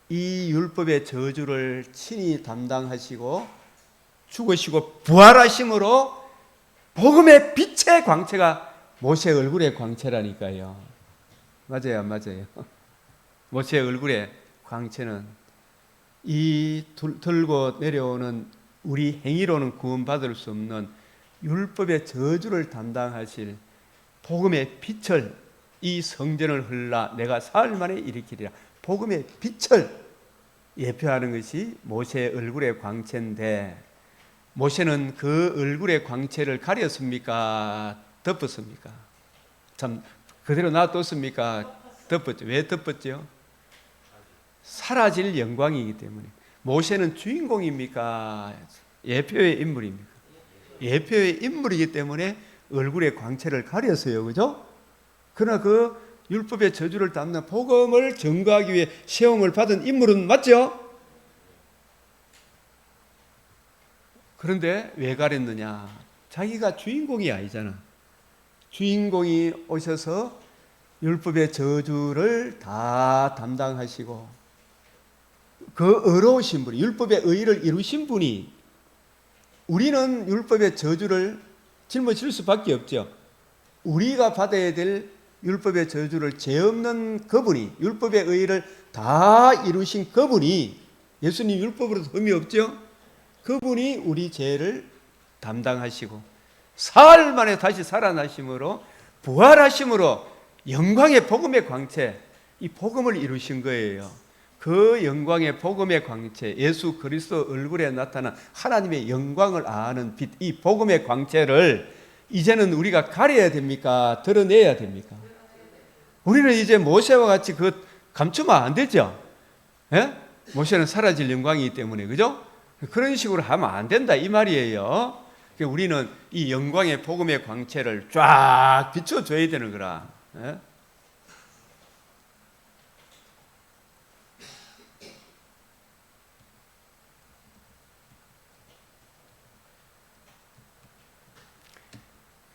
이 율법의 저주를 친히 담당하시고 죽으시고 부활하심으로 복음의 빛의 광채가 모세의 얼굴의 광채라니까요. 맞아요, 안 맞아요? 모세의 얼굴의 광채는 이 들고 내려오는 우리 행위로는 구원받을 수 없는 율법의 저주를 담당하실 복음의 빛을 이 성전을 흘러 내가 사흘 만에 일으키리라. 복음의 빛을 예표하는 것이 모세의 얼굴의 광채인데 모세는 그 얼굴의 광채를 가렸습니까? 덮었습니까? 참 그대로 놔뒀습니까? 덮었죠. 왜 덮었죠? 사라질 영광이기 때문에. 모세는 주인공입니까? 예표의 인물입니까? 예표의 인물이기 때문에 얼굴의 광채를 가렸어요. 그죠? 그러나 그 율법의 저주를 담는 복음을 증거하기 위해 세움을 받은 인물은 맞죠? 그런데 왜 가렸느냐? 자기가 주인공이 아니잖아. 주인공이 오셔서 율법의 저주를 다 담당하시고 그 의로우신 분이, 율법의 의의를 이루신 분이, 우리는 율법의 저주를 짊어질 수밖에 없죠. 우리가 받아야 될 율법의 저주를 죄 없는 그분이, 율법의 의의를 다 이루신 그분이, 예수님 율법으로도 흠이 없죠. 그분이 우리 죄를 담당하시고 사흘 만에 다시 살아나심으로, 부활하심으로 영광의 복음의 광채, 이 복음을 이루신 거예요. 그 영광의 복음의 광채, 예수 그리스도 얼굴에 나타난 하나님의 영광을 아는 빛, 이 복음의 광채를 이제는 우리가 가려야 됩니까? 드러내야 됩니까? 우리는 이제 모세와 같이 그 감추면 안 되죠. 예? 모세는 사라질 영광이기 때문에, 그죠? 그런 식으로 하면 안 된다 이 말이에요. 우리는 이 영광의 복음의 광채를 쫙 비춰줘야 되는 거라. 예?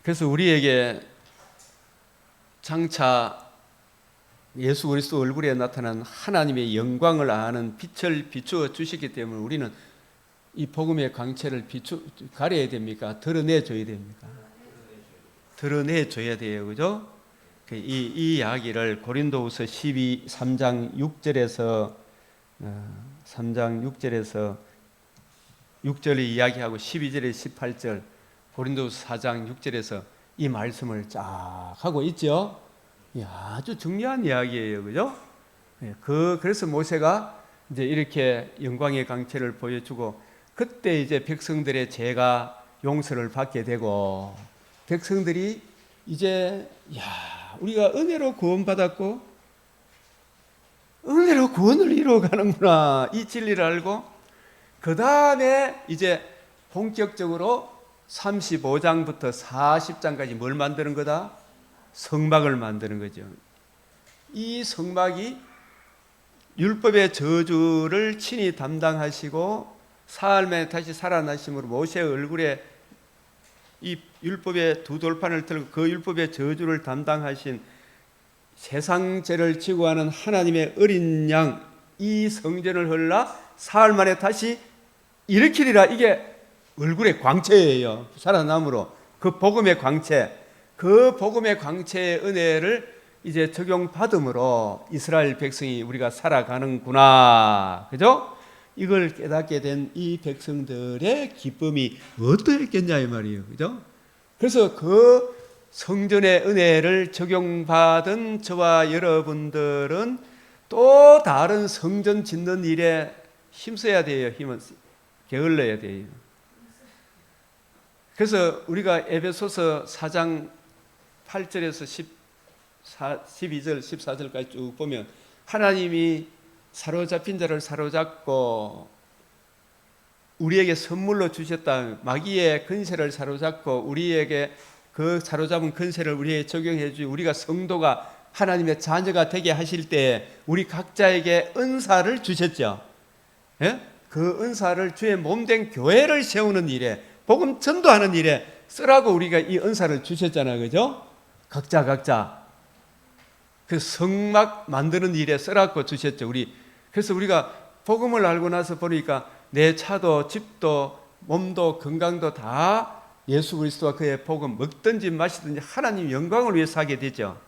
그래서 우리에게 장차 예수 그리스도 얼굴에 나타난 하나님의 영광을 아는 빛을 비추어 주시기 때문에 우리는 이 복음의 광채를 가려야 됩니까? 드러내줘야 됩니까? 드러내줘야 돼요. 그죠? 이 이야기를 고린도후서 3장 6절에서 6절을 이야기하고 12절에 18절, 고린도후서 4장 6절에서 이 말씀을 쫙 하고 있죠. 아주 중요한 이야기예요. 그죠? 그래서 모세가 이제 이렇게 영광의 광채를 보여주고, 그때 이제 백성들의 죄가 용서를 받게 되고, 백성들이 이제 우리가 은혜로 구원받았고 은혜로 구원을 이루어가는구나, 이 진리를 알고 그 다음에 이제 본격적으로 35장부터 40장까지 뭘 만드는 거다? 성막을 만드는 거죠. 이 성막이 율법의 저주를 친히 담당하시고 사흘 만에 다시 살아나심으로 모세의 얼굴에 이 율법의 두 돌판을 들고 그 율법의 저주를 담당하신 세상 죄를 지고 하는 하나님의 어린 양, 이 성전을 헐라 사흘 만에 다시 일으키리라. 이게 얼굴의 광채예요. 살아남으로. 그 복음의 광채, 그 복음의 광채의 은혜를 이제 적용받음으로 이스라엘 백성이 우리가 살아가는구나. 그죠? 이걸 깨닫게 된 이 백성들의 기쁨이 어떠했겠냐 이 말이에요. 그죠? 그래서 그 성전의 은혜를 적용받은 저와 여러분들은 또 다른 성전 짓는 일에 힘써야 돼요. 힘은 게을러야 돼요. 그래서 우리가 에베소서 4장 8절에서 12절, 14절까지 쭉 보면 하나님이 사로잡힌 자를 사로잡고 우리에게 선물로 주셨다. 마귀의 근세를 사로잡고 우리에게 그 사로잡은 근세를 우리에게 적용해 주고 우리가 성도가 하나님의 자녀가 되게 하실 때 우리 각자에게 은사를 주셨죠. 예? 그 은사를 주의 몸된 교회를 세우는 일에 복음 전도하는 일에 쓰라고 우리가 이 은사를 주셨잖아요. 그죠? 각자 그 성막 만드는 일에 쓰라고 주셨죠. 그래서 우리가 복음을 알고 나서 보니까 내 차도 집도 몸도 건강도 다 예수 그리스도와 그의 복음 먹든지 마시든지 하나님 영광을 위해서 하게 되죠.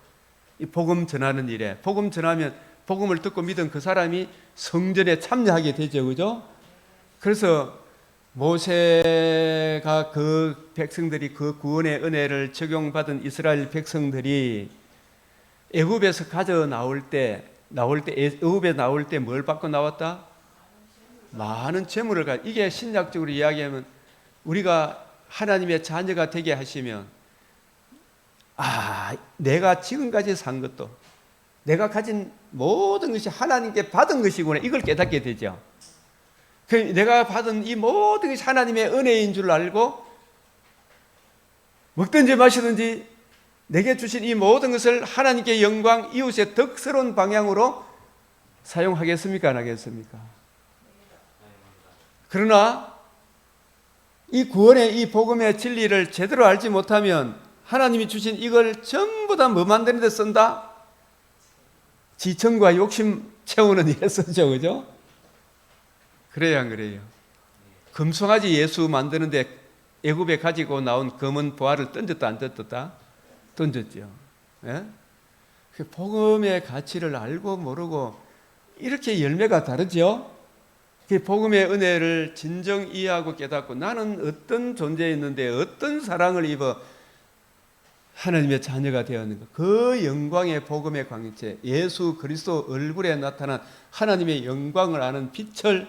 이 복음 전하는 일에 복음 전하면 복음을 듣고 믿은 그 사람이 성전에 참여하게 되죠. 그죠? 그래서 모세가 그 백성들이 그 구원의 은혜를 적용받은 이스라엘 백성들이 애굽에서 가져 나올 때 애굽에 나올 때 뭘 받고 나왔다? 많은 재물을 이게 신약적으로 이야기하면 우리가 하나님의 자녀가 되게 하시면 내가 지금까지 산 것도 내가 가진 모든 것이 하나님께 받은 것이구나 이걸 깨닫게 되죠. 내가 받은 이 모든 것이 하나님의 은혜인 줄 알고 먹든지 마시든지 내게 주신 이 모든 것을 하나님께 영광, 이웃의 덕스러운 방향으로 사용하겠습니까? 안 하겠습니까? 그러나 이 구원의 이 복음의 진리를 제대로 알지 못하면 하나님이 주신 이걸 전부 다 뭐 만드는 데 쓴다? 지천과 욕심 채우는 일에 쓰죠. 그죠? 그래요, 안 그래요? 금송아지 예수 만드는데 애굽에 가지고 나온 검은 보화를 던졌다, 안 던졌다? 던졌죠. 예? 복음의 가치를 알고 모르고 이렇게 열매가 다르죠. 복음의 은혜를 진정 이해하고 깨닫고 나는 어떤 존재였는데 어떤 사랑을 입어 하나님의 자녀가 되었는가. 그 영광의 복음의 광채, 예수 그리스도 얼굴에 나타난 하나님의 영광을 아는 빛을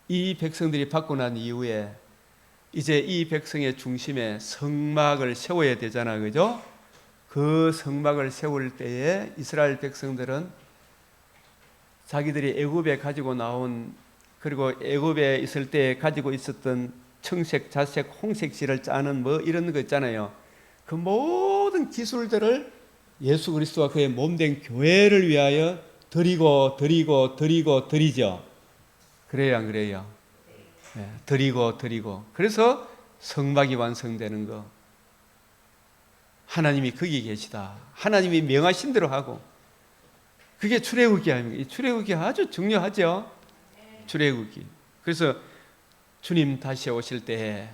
이 백성들이 받고 난 이후에 이제 이 백성의 중심에 성막을 세워야 되잖아요. 그죠? 그 성막을 세울 때에 이스라엘 백성들은 자기들이 애굽에 가지고 나온 그리고 애굽에 있을 때 가지고 있었던 청색, 자색, 홍색 실을 짜는 뭐 이런 거 있잖아요. 그 모든 기술들을 예수 그리스도와 그의 몸된 교회를 위하여 드리죠. 그래요, 안 그래요? 네, 드리고. 그래서 성막이 완성되는 거. 하나님이 거기 계시다. 하나님이 명하신 대로 하고. 그게 출애굽기 아닙니까? 출애굽기 아주 중요하죠. 출애굽기. 그래서 주님 다시 오실 때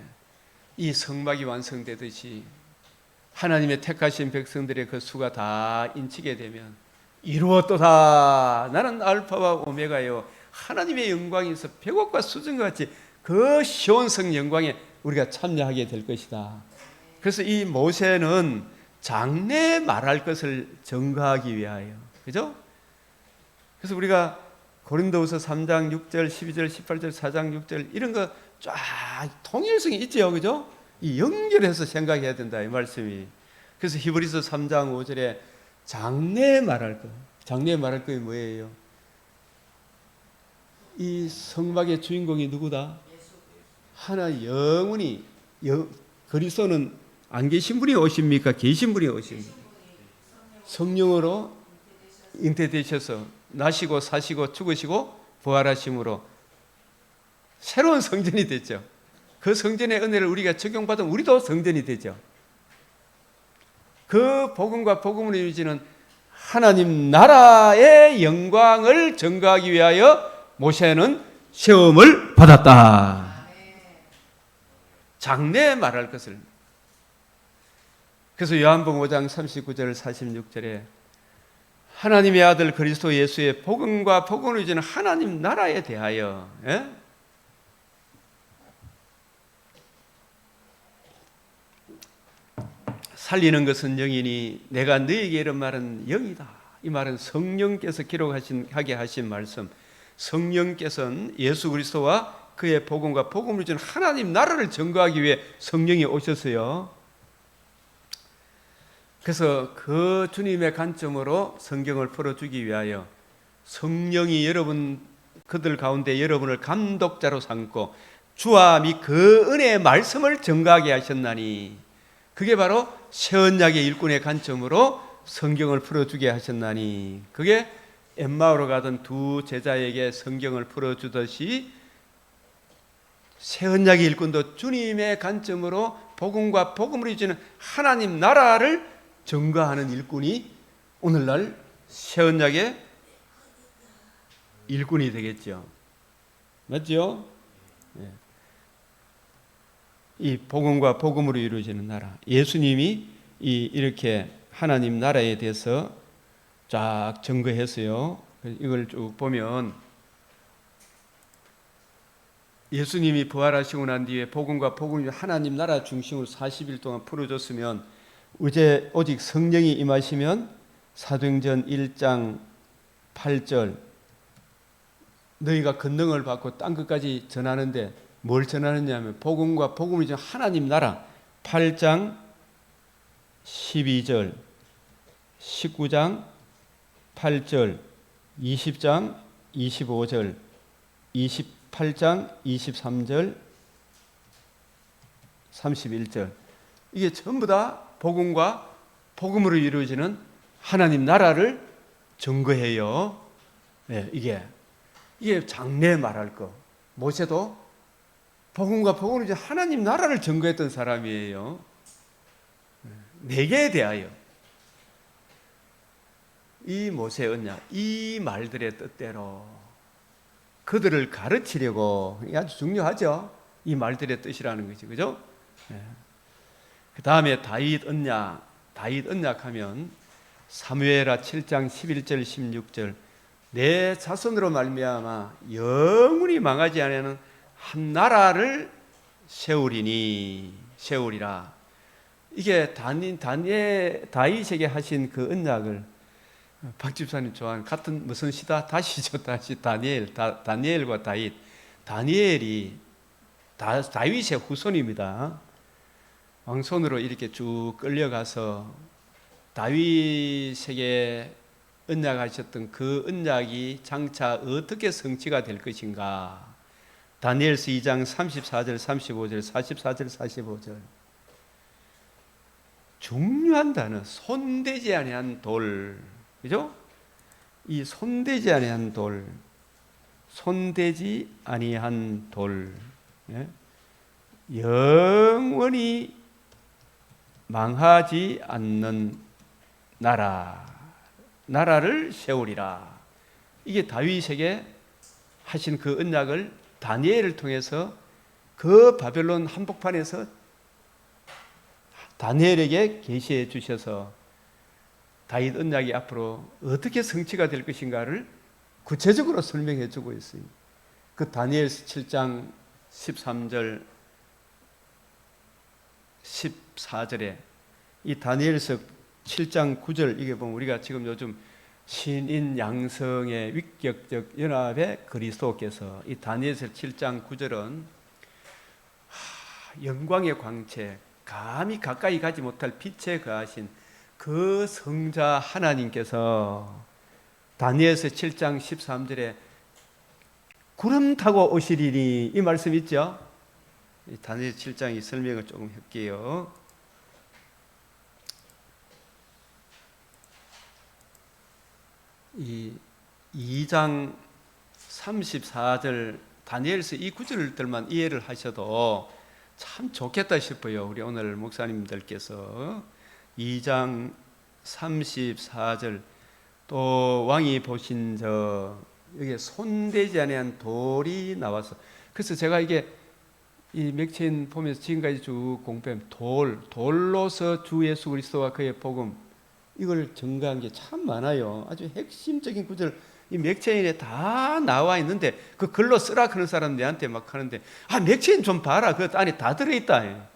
이 성막이 완성되듯이 하나님의 택하신 백성들의 그 수가 다 인치게 되면 이루었도다. 나는 알파와 오메가요. 하나님의 영광이 있어 백옥과 수정과 같이 그 시온성 영광에 우리가 참여하게 될 것이다. 그래서 이 모세는 장래에 말할 것을 증거하기 위하여, 그죠? 그래서 우리가 고린도후서 3장 6절, 12절, 18절, 4장 6절 이런 거 쫙 통일성이 있죠, 그죠? 이 연결해서 생각해야 된다 이 말씀이. 그래서 히브리서 3장 5절에 장래에 말할 것, 장래에 말할 것이 뭐예요? 이 성막의 주인공이 누구다? 하나 영원히 그리스도는 안 계신 분이 오십니까? 계신 분이 오십니까? 성령으로 잉태되셔서 나시고 사시고 죽으시고 부활하심으로 새로운 성전이 됐죠. 그 성전의 은혜를 우리가 적용받으면 우리도 성전이 되죠. 그 복음과 복음을 이루어지는 하나님 나라의 영광을 증거하기 위하여 모세는 시험을 받았다. 장래에 말할 것을. 그래서 요한복음 5장 39절 46절에 하나님의 아들 그리스도 예수의 복음과 복음을 주는 하나님 나라에 대하여, 예? 살리는 것은 영이니 내가 너에게 이런 말은 영이다. 이 말은 성령께서 기록하게 하신 말씀. 성령께서는 예수 그리스도와 그의 복음과 복음을 주는 하나님 나라를 증거하기 위해 성령이 오셨어요. 그래서 그 주님의 관점으로 성경을 풀어주기 위하여 성령이 그들 가운데 여러분을 감독자로 삼고 주와 및 그 은혜의 말씀을 증거하게 하셨나니, 그게 바로 새언약의 일꾼의 관점으로 성경을 풀어주게 하셨나니, 그게 엠마오로 가던 두 제자에게 성경을 풀어주듯이 새언약의 일꾼도 주님의 관점으로 복음과 복음을 이루는 하나님 나라를 증거하는 일꾼이 오늘날 새언약의 일꾼이 되겠죠. 맞죠? 네. 이 복음과 복음으로 이루어지는 나라. 예수님이 이렇게 하나님 나라에 대해서 쫙 증거했어요. 이걸 쭉 보면 예수님이 부활하시고 난 뒤에 복음과 복음이 하나님 나라 중심으로 40일 동안 풀어줬으면 이제 오직 성령이 임하시면 사도행전 1장 8절 너희가 권능을 받고 땅끝까지 전하는데 뭘 전하느냐면 복음과 복음을 주는 하나님 나라. 8장 12절 19장 8절 20장 25절 28장 23절 31절 이게 전부 다 복음과 복음으로 이루어지는 하나님 나라를 증거해요. 네, 이게 장래에 말할 거. 모세도 복음과 복음으로 이루어지는 하나님 나라를 증거했던 사람이에요. 내게 대하여 이 모세의 언약, 이 말들의 뜻대로 그들을 가르치려고, 이게 아주 중요하죠. 이 말들의 뜻이라는 것이, 그죠? 네. 그 다음에 다윗 언약 하면 사무엘하 7장 11절 16절 내 자손으로 말미암아 영원히 망하지 아니하는 한 나라를 세우리라. 이게 다윗에게 하신 그 언약을 박 집사님 좋아하는 같은 무슨 시다? 다시죠. 다니엘과 다윗. 다니엘이 다윗의 후손입니다. 왕손으로 이렇게 쭉 끌려가서 다윗에게 언약하셨던 그 언약이 장차 어떻게 성취가 될 것인가. 다니엘서 2장 34절 35절 44절 45절 중요한 단어, 손대지 아니한 돌. 그죠? 이 손대지 아니한 돌, 손대지 아니한 돌, 예? 영원히 망하지 않는 나라를 세우리라. 이게 다윗에게 하신 그 언약을 다니엘을 통해서 그 바벨론 한복판에서 다니엘에게 계시해 주셔서 다윗 언약이 앞으로 어떻게 성취가 될 것인가를 구체적으로 설명해 주고 있습니다. 그 다니엘서 7장 13절 14절에 이 다니엘서 7장 9절 이게 보면 우리가 지금 요즘 신인 양성의 위격적 연합의 그리스도께서 이 다니엘서 7장 9절은 영광의 광채 감히 가까이 가지 못할 빛에 거하신 그 성자 하나님께서 다니엘서 7장 13절에 구름 타고 오시리니 이 말씀 있죠? 다니엘 7장의 설명을 조금 할게요. 이 2장 34절 다니엘서 이 구절들만 이해를 하셔도 참 좋겠다 싶어요. 우리 오늘 목사님들께서 2장 34절 또 왕이 보신 여기 손대지 아니한 돌이 나와서, 그래서 제가 이게 이 맥체인 보면서 지금까지 쭉 공부하면 돌로서 주 예수 그리스도와 그의 복음, 이걸 증거한 게 참 많아요. 아주 핵심적인 구절 이 맥체인에 다 나와 있는데 그 글로 쓰라 그런 사람 내한테 막 하는데, 맥체인 좀 봐라, 그 안에 다 들어있다.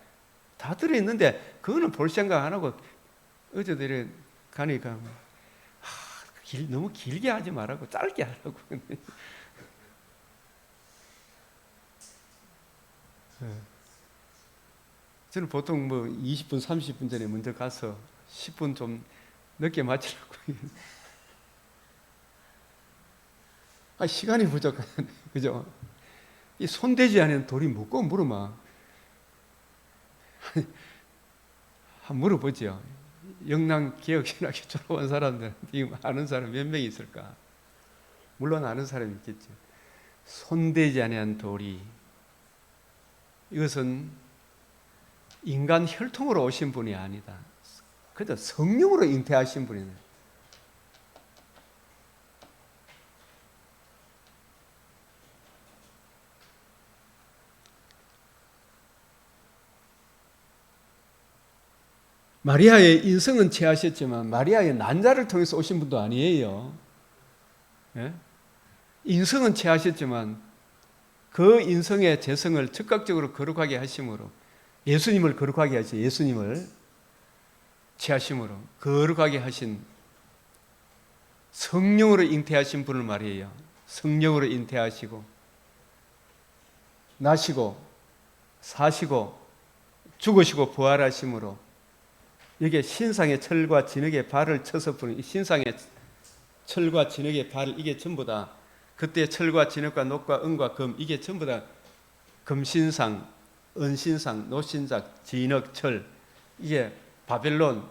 다 들어있는데 그거는 볼 생각 안 하고 어제들이 가니까 너무 길게 하지 말라고, 짧게 하라고. 저는 보통 20분, 30분 전에 먼저 가서 10분 좀 늦게 마치려고. 시간이 부족하네. 그죠? 이 손대지 않은 돌이 묻고 물으면 한번 물어보죠. 영남개혁신학교 졸업한 사람들 지금 아는 사람 몇 명 있을까? 물론 아는 사람이 있겠죠. 손대지 아니한 돌이, 이것은 인간 혈통으로 오신 분이 아니다. 그저 성령으로 잉태하신 분이네. 마리아의 인성은 취하셨지만 마리아의 난자를 통해서 오신 분도 아니에요. 예? 인성은 취하셨지만 그 인성의 재성을 즉각적으로 거룩하게 하심으로, 예수님을 거룩하게 하시, 예수님을 취하심으로 거룩하게 하신 성령으로 잉태하신 분을 말이에요. 성령으로 잉태하시고 나시고 사시고 죽으시고 부활하심으로, 이게 신상의 철과 진흙의 발을 쳐서 부는 이 신상의 철과 진흙의 발을, 이게 전부 다 그때 철과 진흙과 녹과 은과 금, 이게 전부 다 금신상, 은신상, 노신작, 진흙, 철, 이게 바벨론,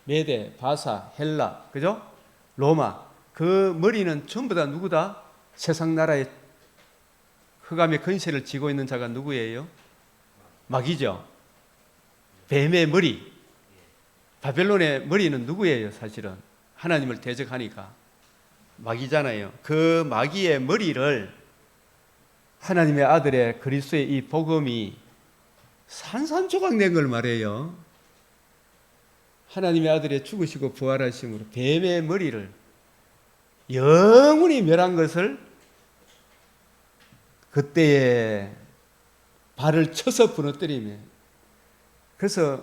메데, 바사, 헬라, 그죠? 로마, 그 머리는 전부 다 누구다? 세상 나라의 흑암의 근세를 쥐고 있는 자가 누구예요? 마귀죠. 뱀의 머리. 바벨론의 머리는 누구예요? 사실은 하나님을 대적하니까 마귀잖아요. 그 마귀의 머리를 하나님의 아들의 그리스도의 이 복음이 산산조각 낸 걸 말해요. 하나님의 아들의 죽으시고 부활하심으로 뱀의 머리를 영원히 멸한 것을 그때에 발을 쳐서 부러뜨리며, 그래서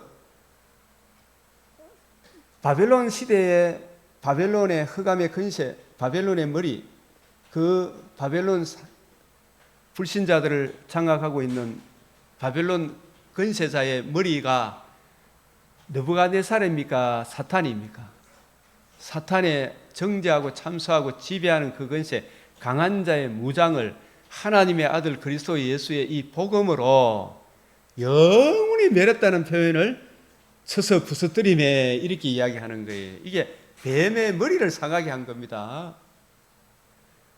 바벨론 시대에 바벨론의 흑암의 근세, 바벨론의 머리, 그 바벨론 불신자들을 장악하고 있는 바벨론 근세자의 머리가 느부갓네살입니까? 사탄입니까? 사탄의 정죄하고 참수하고 지배하는 그 근세, 강한 자의 무장을 하나님의 아들 그리스도 예수의 이 복음으로 영원히 멸했다는 표현을 쳐서 부서뜨림에 이렇게 이야기하는 거예요. 이게 뱀의 머리를 상하게 한 겁니다.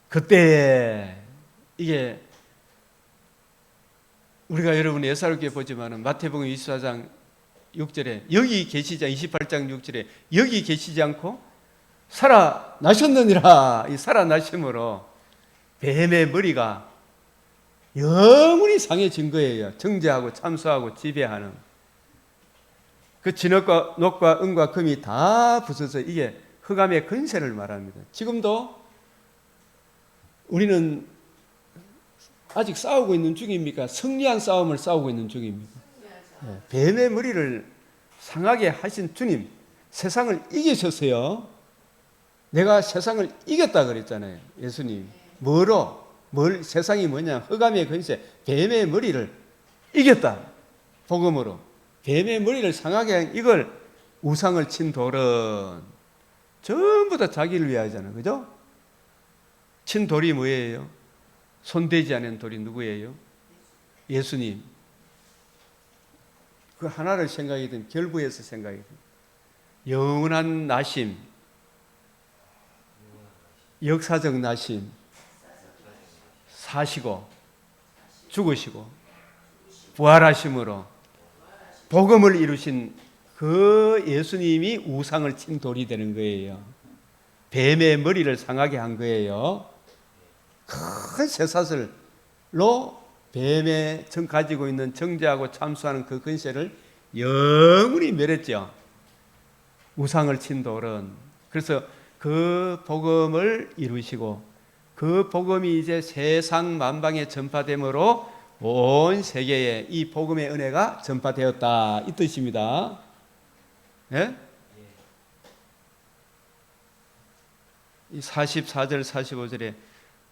그때 이게 우리가 여러분 예사롭게 보지만은 마태복음 24장 6절에 여기 계시지, 28장 6절에 여기 계시지 않고 살아나셨느니라, 이 살아나심으로 뱀의 머리가 영원히 상해진 거예요. 정죄하고 참수하고 지배하는 그 진흙과 녹과 은과 금이 다 부서서 이게 흑암의 근세를 말합니다. 지금도 우리는 아직 싸우고 있는 중입니까? 승리한 싸움을 싸우고 있는 중입니까? 뱀의 머리를 상하게 하신 주님, 세상을 이기셨어요. 내가 세상을 이겼다 그랬잖아요. 예수님. 세상이 뭐냐? 흑암의 근세, 뱀의 머리를 이겼다. 복음으로. 뱀의 머리를 상하게 한 이걸 우상을 친 돌은 전부 다 자기를 위하잖아요. 그죠? 친 돌이 뭐예요? 손대지 않은 돌이 누구예요? 예수님. 그 하나를 생각이든 결부해서 생각이든 영원한 나심, 역사적 나심, 사시고 죽으시고 부활하심으로 복음을 이루신 그 예수님이 우상을 친 돌이 되는 거예요. 뱀의 머리를 상하게 한 거예요. 큰 쇠사슬로 뱀의 가지고 있는 정죄하고 참수하는 그 근세를 영원히 멸했죠. 우상을 친 돌은. 그래서 그 복음을 이루시고 그 복음이 이제 세상 만방에 전파됨으로 온 세계에 이 복음의 은혜가 전파되었다, 이 뜻입니다. 예? 이 44절 45절에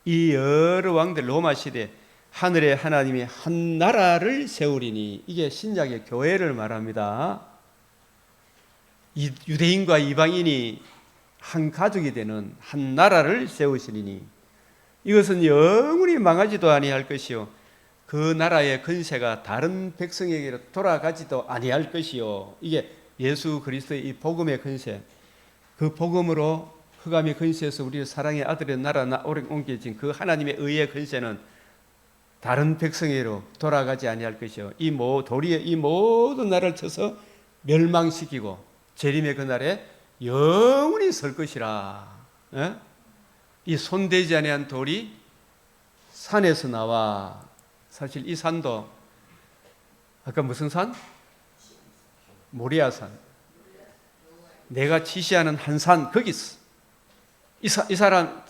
이 여러 왕들, 로마 시대 하늘의 하나님이 한 나라를 세우리니, 이게 신약의 교회를 말합니다. 유대인과 이방인이 한 가족이 되는 한 나라를 세우시리니, 이것은 영원히 망하지도 아니할 것이요 그 나라의 근세가 다른 백성에게로 돌아가지도 아니할 것이요. 이게 예수 그리스도의 이 복음의 근세, 그 복음으로 흑암의 근세에서 우리의 사랑의 아들의 나라 옮겨진 그 하나님의 의의 근세는 다른 백성에게로 돌아가지 아니할 것이요 이 도리의 이 모든 나라를 쳐서 멸망시키고 재림의 그날에 영원히 설 것이라. 예? 이 손대지 아니한 돌이 산에서 나와. 사실 이 산도 아까 무슨 산? 모리아산. 내가 지시하는 한 산 거기서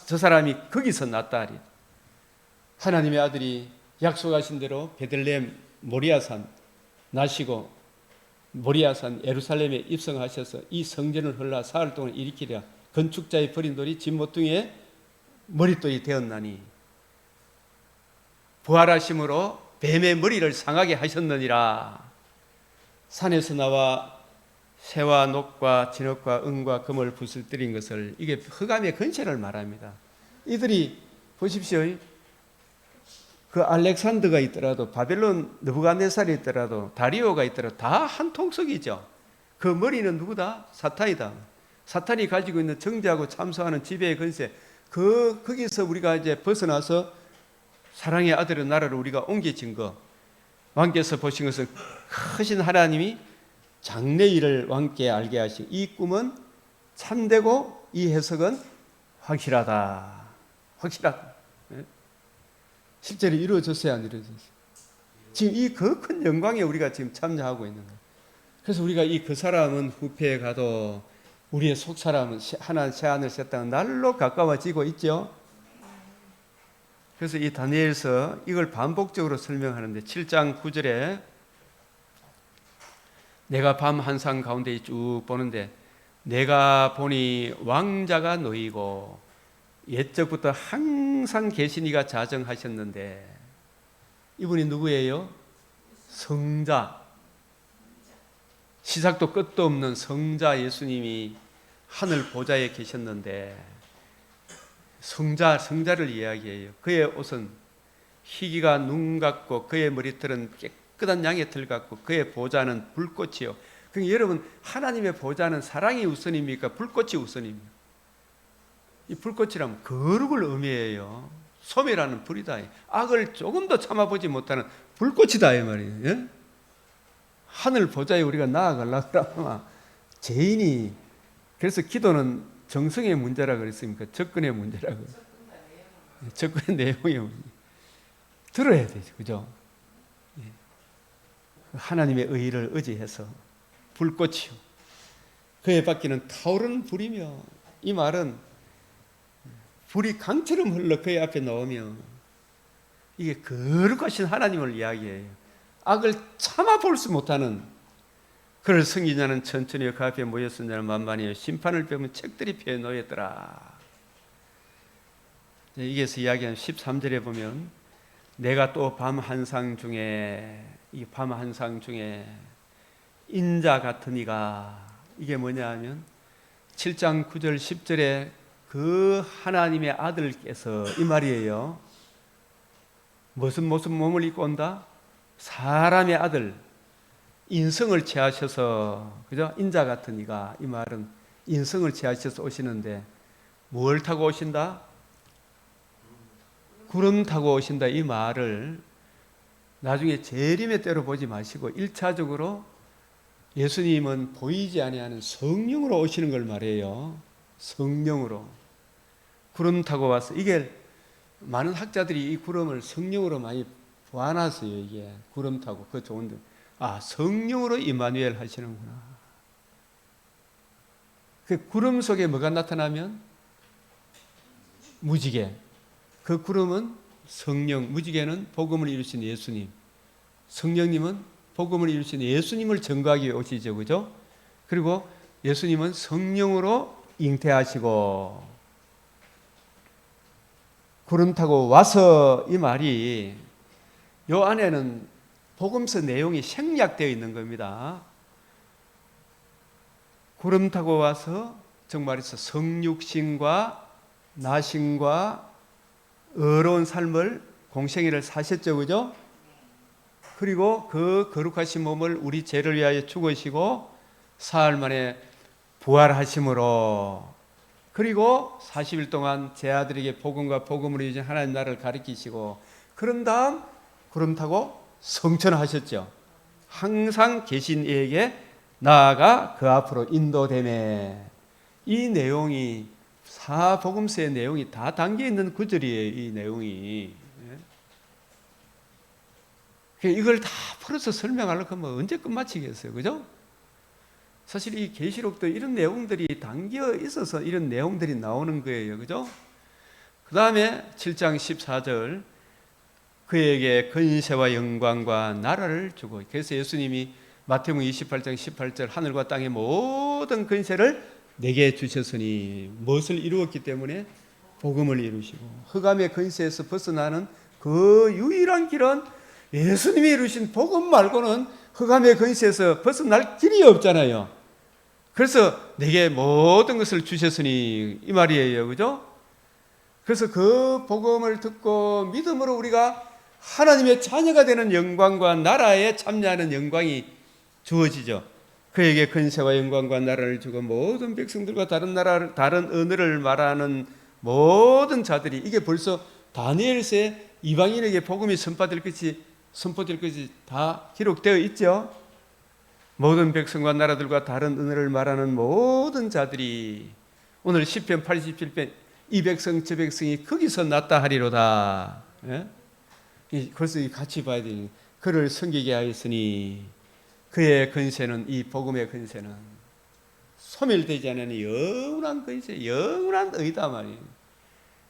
저 사람이 거기서 났다. 하나님의 아들이 약속하신 대로 베들레헴 모리아산 나시고 모리아산 예루살렘에 입성하셔서 이 성전을 헐라 사흘 동안 일으키랴. 건축자의 버린 돌이 집 모퉁이에 머릿돌이 되었나니 부활하심으로 뱀의 머리를 상하게 하셨느니라. 산에서 나와 새와 녹과 진흙과 은과 금을 부슬뜨린 것을, 이게 흑암의 근세를 말합니다. 이들이 보십시오. 그 알렉산더가 있더라도 바벨론 느부갓네살이 있더라도 다리오가 있더라도 다 한 통속이죠. 그 머리는 누구다? 사탄이다. 사탄이 가지고 있는 정죄하고 참소하는 지배의 근세, 거기서 우리가 이제 벗어나서 사랑의 아들의 나라로 우리가 옮겨진 거, 왕께서 보신 것은 크신 하나님이 장래 일을 왕께 알게 하신 이 꿈은 참되고 이 해석은 확실하다. 확실하다. 실제로 이루어졌어야 안 이루어졌어요? 지금 이 그 큰 영광에 우리가 지금 참여하고 있는 거예요. 그래서 우리가 이 그 사람은 후패에 가도 우리의 속 사람은 새하늘 새 땅 날로 가까워지고 있죠. 그래서 이 다니엘서 이걸 반복적으로 설명하는데 7장 9절에 내가 밤 한상 가운데 쭉 보는데 내가 보니 왕자가 놓이고 옛적부터 항상 계신 이가 자정하셨는데, 이분이 누구예요? 성자, 시작도 끝도 없는 성자 예수님이 하늘 보좌에 계셨는데, 성자를 이야기해요. 그의 옷은 희기가 눈 같고 그의 머리털은 깨끗한 양의 털 같고 그의 보좌는 불꽃이요. 그러니까 여러분, 하나님의 보좌는 사랑이 우선입니까? 불꽃이 우선입니까? 이 불꽃이라면 거룩을 의미해요. 소멸하는 불이다. 악을 조금 더 참아보지 못하는 불꽃이다 이 말이에요. 예? 하늘 보좌에 우리가 나아가려면 죄인이, 그래서 기도는 정성의 문제라 그랬습니까? 접근의 문제라고. 접근의 내용의 문제. 들어야 되죠, 그죠? 하나님의 의를 의지해서 불꽃이요 그에 밖에는 타오르는 불이며, 이 말은 불이 강처럼 흘러 그의 앞에 나오며, 이게 거룩하신 하나님을 이야기해요. 악을 참아볼 수 못하는, 그를 승인 자는 천천히 그 앞에 모였은 자는 만만히 심판을 배우면 책들이 펴 놓였더라. 이게서 이야기하는 13절에 보면 내가 또 밤 한상 중에, 이 밤 한상 중에 인자 같은 이가, 이게 뭐냐 하면 7장 9절 10절에 그 하나님의 아들께서, 이 말이에요. 무슨 몸을 입고 온다? 사람의 아들, 인성을 취하셔서, 그죠? 인자 같은 이가, 이 말은 인성을 취하셔서 오시는데 뭘 타고 오신다? 구름 타고 오신다. 이 말을 나중에 재림의 때로 보지 마시고 1차적으로 예수님은 보이지 아니하는 성령으로 오시는 걸 말해요. 성령으로. 구름 타고 와서 이게 많은 학자들이 이 구름을 성령으로 많이 보아놨어요. 이게 구름 타고 그 좋은데 성령으로 임마누엘 하시는구나. 그 구름 속에 뭐가 나타나면 무지개. 그 구름은 성령, 무지개는 복음을 이루신 예수님, 성령님은 복음을 이루신 예수님을 증거하기 위해 오시죠, 그죠? 그리고 예수님은 성령으로 잉태하시고 구름 타고 와서 이 말이 요 안에는 복음서 내용이 생략되어 있는 겁니다. 구름 타고 와서 정말에서 성육신과 나신과 의로운 삶을 공생애를 사셨죠, 그죠? 그리고 그 거룩하신 몸을 우리 죄를 위하여 죽으시고 사흘 만에 부활하심으로, 그리고 40일 동안 제 아들에게 복음과 복음으로 이루신 하나님 나라를 가르치시고, 그런 다음 구름 타고 성천하셨죠. 항상 계신 이에게 나아가 그 앞으로 인도되매. 이 내용이 사복음서의 내용이 다 담겨 있는 구절이에요. 이 내용이. 이걸 다 풀어서 설명하려고 하면 언제 끝마치겠어요, 그죠? 사실 이 계시록도 이런 내용들이 담겨 있어서 이런 내용들이 나오는 거예요, 그죠? 그 다음에 7장 14절, 그에게 건세와 영광과 나라를 주고. 그래서 예수님이 마태복음 28장 18절, 하늘과 땅의 모든 건세를 내게 주셨으니, 무엇을 이루었기 때문에? 복음을 이루시고. 흑암의 건세에서 벗어나는 그 유일한 길은 예수님이 이루신 복음 말고는 흑암의 건세에서 벗어날 길이 없잖아요. 그래서 내게 모든 것을 주셨으니 이 말이에요, 그죠? 그래서 그 복음을 듣고 믿음으로 우리가 하나님의 자녀가 되는 영광과 나라에 참여하는 영광이 주어지죠. 그에게 건세와 영광과 나라를 주고 모든 백성들과 다른 나라, 다른 언어를 말하는 모든 자들이, 이게 벌써 다니엘서에 이방인에게 복음이 선포될 것이 다 기록되어 있죠. 모든 백성과 나라들과 다른 언어를 말하는 모든 자들이, 오늘 시편 87편 이 백성 저 백성이 거기서 났다 하리로다. 예? 벌써 같이 봐야 되니, 그를 섬기게 하였으니 그의 건세는, 이 복음의 건세는 소멸되지 않는 영원한 건세, 영원한 의다 말이에요.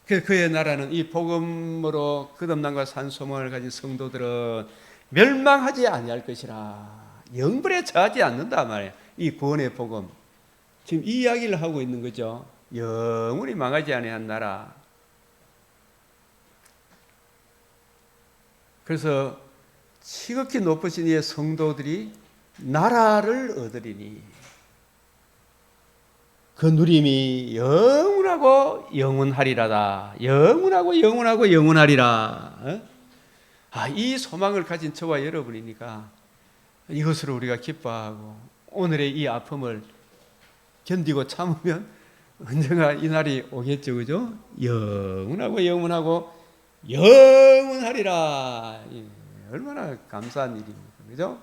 그의 나라는, 이 복음으로 거듭남과 산소망을 가진 성도들은 멸망하지 아니할 것이라, 영불에 처하지 않는다 말이에요. 이 구원의 복음, 지금 이 이야기를 하고 있는 거죠. 영원히 망하지 아니한 나라. 그래서 지극히 높으신 이의 성도들이 나라를 얻으리니 그 누림이 영원하고 영원하리라다. 영원하고 영원하고 영원하리라. 이 소망을 가진 저와 여러분이니까 이것으로 우리가 기뻐하고 오늘의 이 아픔을 견디고 참으면 언젠가 이 날이 오겠죠, 그죠? 영원하고 영원하고 영원하리라. 얼마나 감사한 일입니까, 그죠?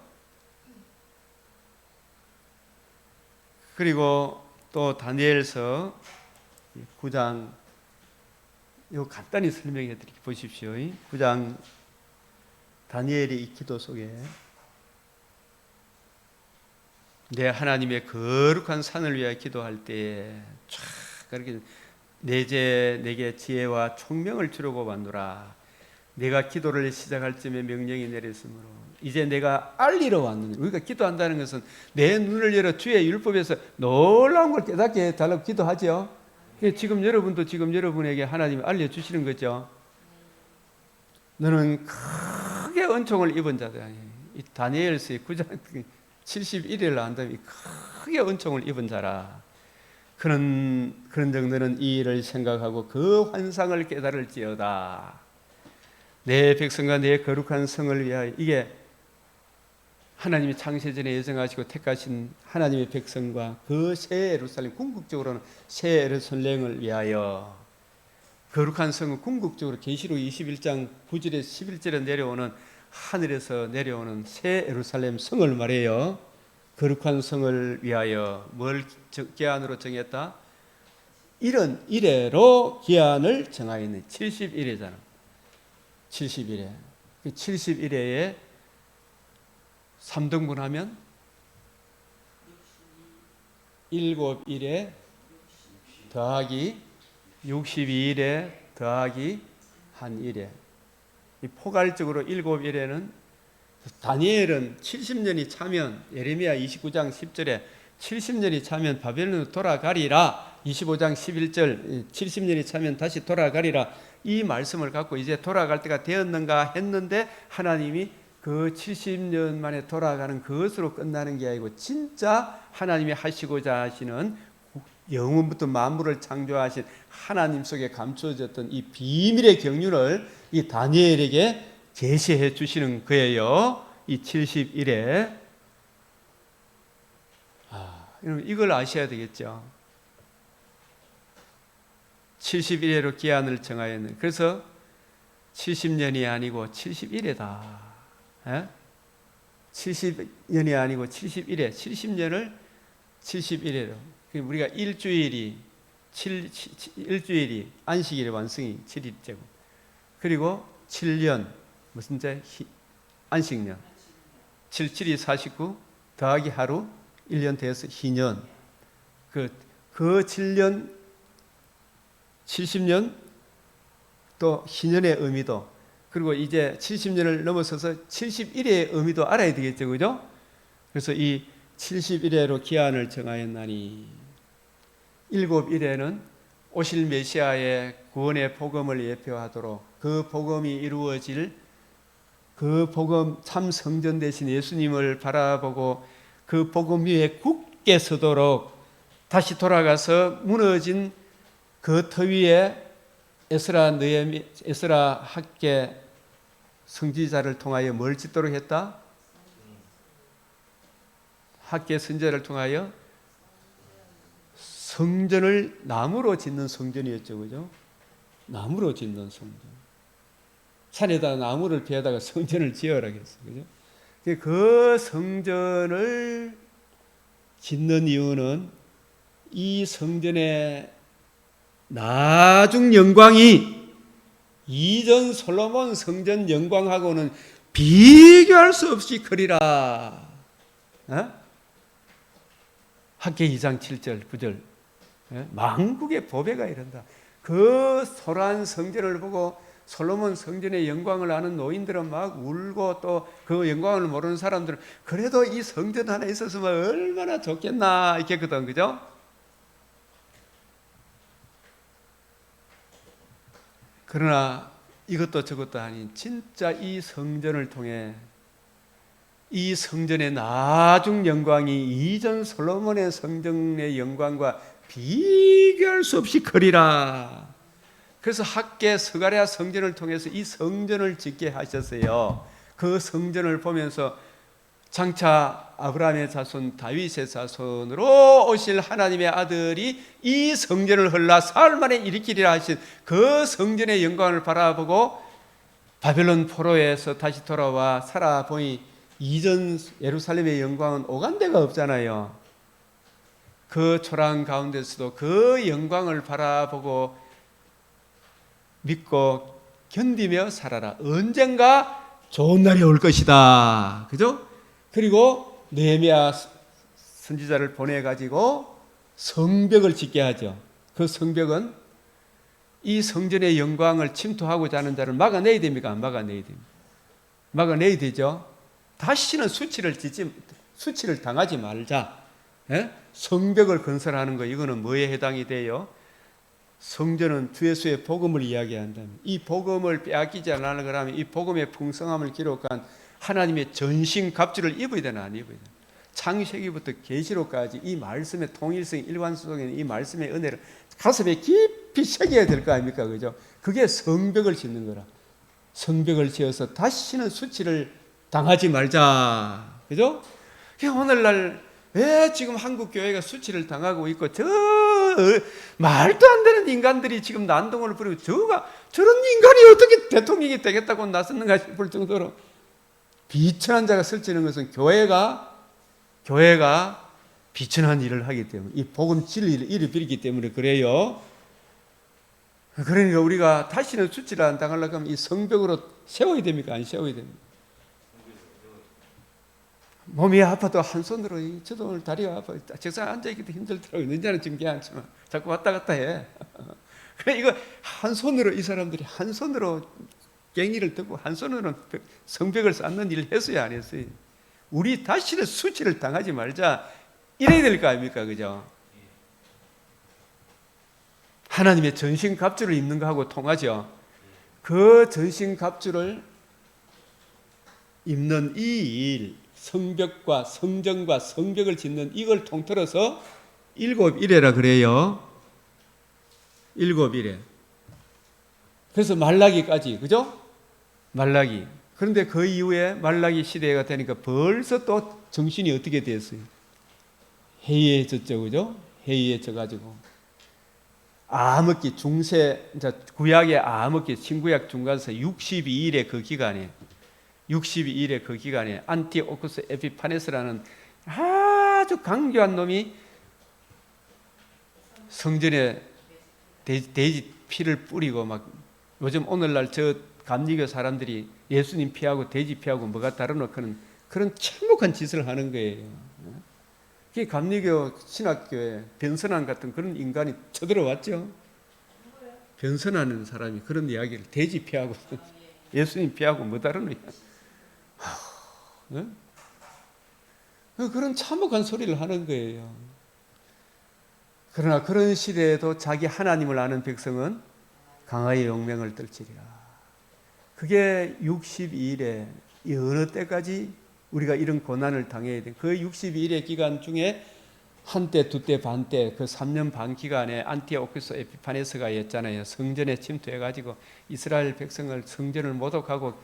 그리고 또 다니엘서 9장, 이거 간단히 설명해 드릴게요. 보십시오. 9장 다니엘의 이 기도 속에 내 하나님의 거룩한 산을 위하여 기도할 때에 쫙 그렇게 내게 지혜와 총명을 주려고 왔노라. 내가 기도를 시작할 쯤에 명령이 내렸으므로 이제 내가 알리러 왔느니. 우리가 기도한다는 것은 내 눈을 열어 주의 율법에서 놀라운 걸 깨닫게 달라고 기도하죠. 지금 여러분도 지금 여러분에게 하나님이 알려주시는 거죠. 너는 크게 은총을 입은 자다. 이 다니엘서의 9장 71일을 한다면 크게 은총을 입은 자라. 그런즉 너는 이 일을 생각하고 그 환상을 깨달을지어다. 내 백성과 내 거룩한 성을 위하여. 이게 하나님이 창세전에 예정하시고 택하신 하나님의 백성과 그 새 예루살렘, 궁극적으로는 새 예루살렘을 위하여. 거룩한 성은 궁극적으로 계시록 21장 9절에서 11절에 내려오는, 하늘에서 내려오는 새 예루살렘 성을 말해요. 거룩한 성을 위하여 뭘 계안으로 정했다? 이런 이래로 기한을 정하였네. 70일이잖아. 70일에. 70일에 3등분 하면 7일에 더하기 62일에 더하기 1일에. 이 포괄적으로 7일에는 다니엘은 70년이 차면 예레미야 29장 10절에 70년이 차면 바벨론으로 돌아가리라. 25장 11절 70년이 차면 다시 돌아가리라. 이 말씀을 갖고 이제 돌아갈 때가 되었는가 했는데 하나님이 그 70년 만에 돌아가는 그것으로 끝나는 게 아니고 진짜 하나님이 하시고자 하시는 영원부터 만물을 창조하신 하나님 속에 감추어졌던 이 비밀의 경륜을 이 다니엘에게 제시해 주시는 거예요. 이 70일에. 여러분 이걸 아셔야 되겠죠. 70일에로 기한을 정하였는. 그래서 70년이 아니고 71회다. 70년이 아니고 71회. 70년을 71회로. 우리가 일주일이 안식일의 완성이 7일째고, 그리고 7년 무슨 제 안식년 7, 49 더하기 하루 1년 돼서 희년. 그 7년 70년 또 희년의 의미도, 그리고 이제 70년을 넘어서서 71회의 의미도 알아야 되겠죠. 그죠? 그래서 이 71회로 기한을 정하였나니 7일에는 오실 메시아의 구원의 복음을 예표하도록 그 복음이 이루어질 그 복음 참 성전 되신 예수님을 바라보고 그 복음 위에 굳게 서도록 다시 돌아가서 무너진 그 터 위에 에스라 학계 성지자를 통하여 뭘 짓도록 했다? 학계 선지자를 통하여 성전을 나무로 짓는 성전이었죠. 그죠? 나무로 짓는 성전. 산에다 나무를 베어다가 성전을 지어라 했어요. 그죠? 그 성전을 짓는 이유는 이 성전의 나중 영광이 이전 솔로몬 성전 영광하고는 비교할 수 없이 크리라. 학계 2장 7절 9절 만국의 보배가 이른다. 그 소란 성전을 보고 솔로몬 성전의 영광을 아는 노인들은 막 울고, 또 그 영광을 모르는 사람들은 그래도 이 성전 하나 있었으면 얼마나 좋겠나 이렇게 했거든. 그죠? 그러나 이것도 저것도 아닌 진짜 이 성전을 통해 이 성전의 나중 영광이 이전 솔로몬의 성전의 영광과 비교할 수 없이 크리라. 그래서 학계 스가랴 성전을 통해서 이 성전을 짓게 하셨어요. 그 성전을 보면서 장차 아브라함의 자손 다윗의 자손으로 오실 하나님의 아들이 이 성전을 헐라 사흘 만에 일으키리라 하신 그 성전의 영광을 바라보고 바벨론 포로에서 다시 돌아와 살아보니 이전 예루살렘의 영광은 오간 데가 없잖아요. 그 초라한 가운데서도 그 영광을 바라보고 믿고 견디며 살아라. 언젠가 좋은 날이 올 것이다. 그죠? 그리고 느헤미야 선지자를 보내가지고 성벽을 짓게 하죠. 그 성벽은 이 성전의 영광을 침투하고자 하는 자를 막아내야 됩니까? 안 막아내야 됩니까? 막아내야 되죠. 다시는 수치를 당하지 말자. 성벽을 건설하는 거, 이거는 뭐에 해당이 돼요? 성전은 주 예수의 복음을 이야기한다면, 이 복음을 빼앗기지 않으려고 하면 이 복음의 풍성함을 기록한 하나님의 전신 갑주를 입어야 되나 안 입어야 되나? 창세기부터 계시록까지 이 말씀의 통일성, 일관성 속에는 이 말씀의 은혜를 가슴에 깊이 새겨야 될 거 아닙니까? 그죠? 그게 성벽을 짓는 거라. 성벽을 지어서 다시는 수치를 당하지 말자. 그죠? 오늘날 왜 지금 한국 교회가 수치를 당하고 있고, 저 말도 안 되는 인간들이 지금 난동을 부리고, 저런 인간이 어떻게 대통령이 되겠다고 나섰는가 싶을 정도로 비천한 자가 설치는 것은 교회가 비천한 일을 하기 때문에, 이 복음 진리를 잃어버리기 때문에 그래요. 그러니까 우리가 다시는 수치를 안 당하려고 하면 이 성벽으로 세워야 됩니까? 안 세워야 됩니까? 몸이 아파도 한 손으로, 저도 오늘 다리가 아파, 책상에 앉아있기도 힘들더라고요. 늦자는 지금 괜찮지만 자꾸 왔다 갔다 해. 그래, 이거 한 손으로, 이 사람들이 한 손으로 괭이를 들고 한 손으로 성벽을 쌓는 일을 했어요, 안 했어요? 우리 다시는 수치를 당하지 말자, 이래야 될 거 아닙니까? 그죠? 하나님의 전신갑주를 입는 거하고 통하죠. 그 전신갑주를 입는 이 일, 성벽과 성전과 성벽을 짓는 이걸 통틀어서 일곱 이레라 그래요. 일곱 이레. 그래서 말라기까지, 그죠? 말라기. 그런데 그 이후에 말라기 시대가 되니까 벌써 또 정신이 어떻게 됐어요? 해이해졌죠, 그죠? 해이해져가지고 암흑기, 중세, 구약의 암흑기, 신구약 중간서 62일의 그 기간에 62일의 그 기간에 안티오쿠스 에피파네스라는 아주 강교한 놈이 성전에 돼지 피를 뿌리고 막 요즘 오늘날 저 감리교 사람들이 예수님 피하고 돼지 피하고 뭐가 다르노 그런 참혹한 짓을 하는 거예요. 그게 감리교 신학교에 변선한 같은 그런 인간이 쳐들어왔죠. 변선하는 사람이 그런 이야기를 돼지 피하고 예수님 피하고 뭐 다르노. 네? 그런 참혹한 소리를 하는 거예요. 그러나 그런 시대에도 자기 하나님을 아는 백성은 강하의 용맹을 떨치리라. 그게 62일에 이 어느 때까지 우리가 이런 고난을 당해야 돼. 그 62일의 기간 중에 한때, 두때, 반때, 그 3년 반 기간에 안티오쿠스 에피파네스가 했잖아요. 성전에 침투해가지고 이스라엘 백성을 성전을 모독하고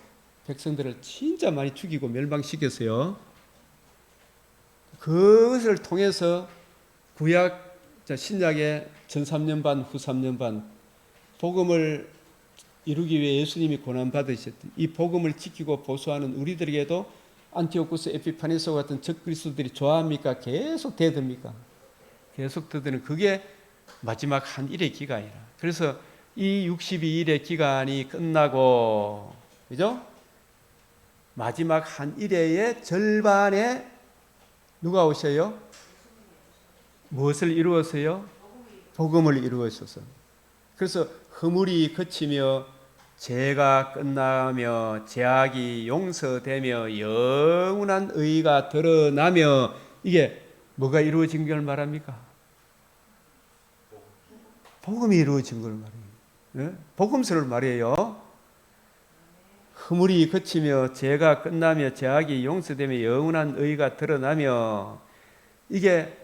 백성들을 진짜 많이 죽이고 멸망시켰어요. 그것을 통해서 구약, 신약의 전 3년 반, 후 3년 반 복음을 이루기 위해 예수님이 고난받으셨던 이 복음을 지키고 보수하는 우리들에게도 안티오쿠스 에피파네스와 같은 적그리스도들이 좋아합니까? 계속 대듭니까? 계속 대드는 그게 마지막 한 일의 기간이라. 그래서 이 62일의 기간이 끝나고, 그죠? 마지막 한 일회의 절반에 누가 오셔요? 무엇을 이루었어요? 복음을 이루었어서. 그래서 허물이 그치며 죄가 끝나며 죄악이 용서되며 영원한 의가 드러나며 이게 뭐가 이루어진 걸 말합니까? 복음이 이루어진 걸 말해요. 네? 복음서를 말해요. 허물이 그치며 죄가 끝나며 죄악이 용서되며 영원한 의가 드러나며 이게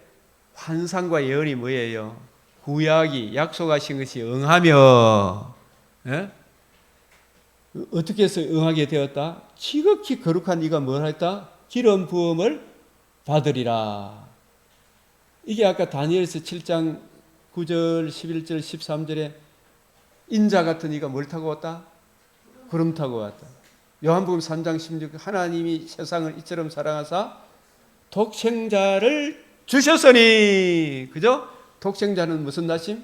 환상과 예언이 뭐예요? 구약이 약속하신 것이 응하며 예? 어떻게 해서 응하게 되었다? 지극히 거룩한 이가 뭘 했다? 기름 부음을 받으리라. 이게 아까 다니엘서 7장 9절, 11절, 13절에 인자 같은 이가 뭘 타고 왔다? 구름 타고 왔다. 요한복음 3장 16 하나님이 세상을 이처럼 사랑하사 독생자를 주셨으니, 그죠? 독생자는 무슨 나심?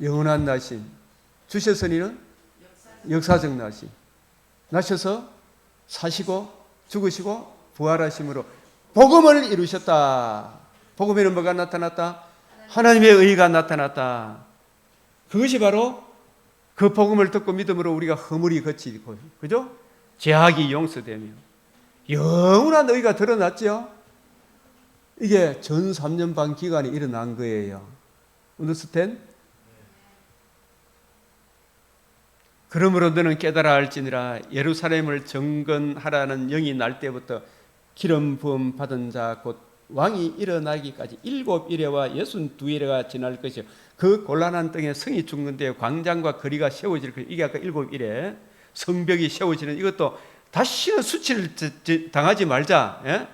영원한 나심. 주셨으니는 역사적 나심. 나셔서 사시고 죽으시고 부활하심으로 복음을 이루셨다. 복음에는 뭐가 나타났다? 하나님의 의가 나타났다. 그것이 바로 그 복음을 듣고 믿음으로 우리가 허물이 거치고, 그죠? 죄악이 용서되며 영원한 의가 드러났죠. 이게 전 3년 반 기간이 일어난 거예요. understand? 그러므로 너는 깨달아 알지니라. 예루살렘을 정건하라는 영이 날 때부터 기름 부음 받은 자 곧 왕이 일어나기까지 7일에와 62일에가 지날 것이요. 그 곤란한 땅에 성이 죽는 데 광장과 거리가 세워질 것이요. 이게 아까 7일에 성벽이 세워지는, 이것도 다시는 수치를 당하지 말자. 예?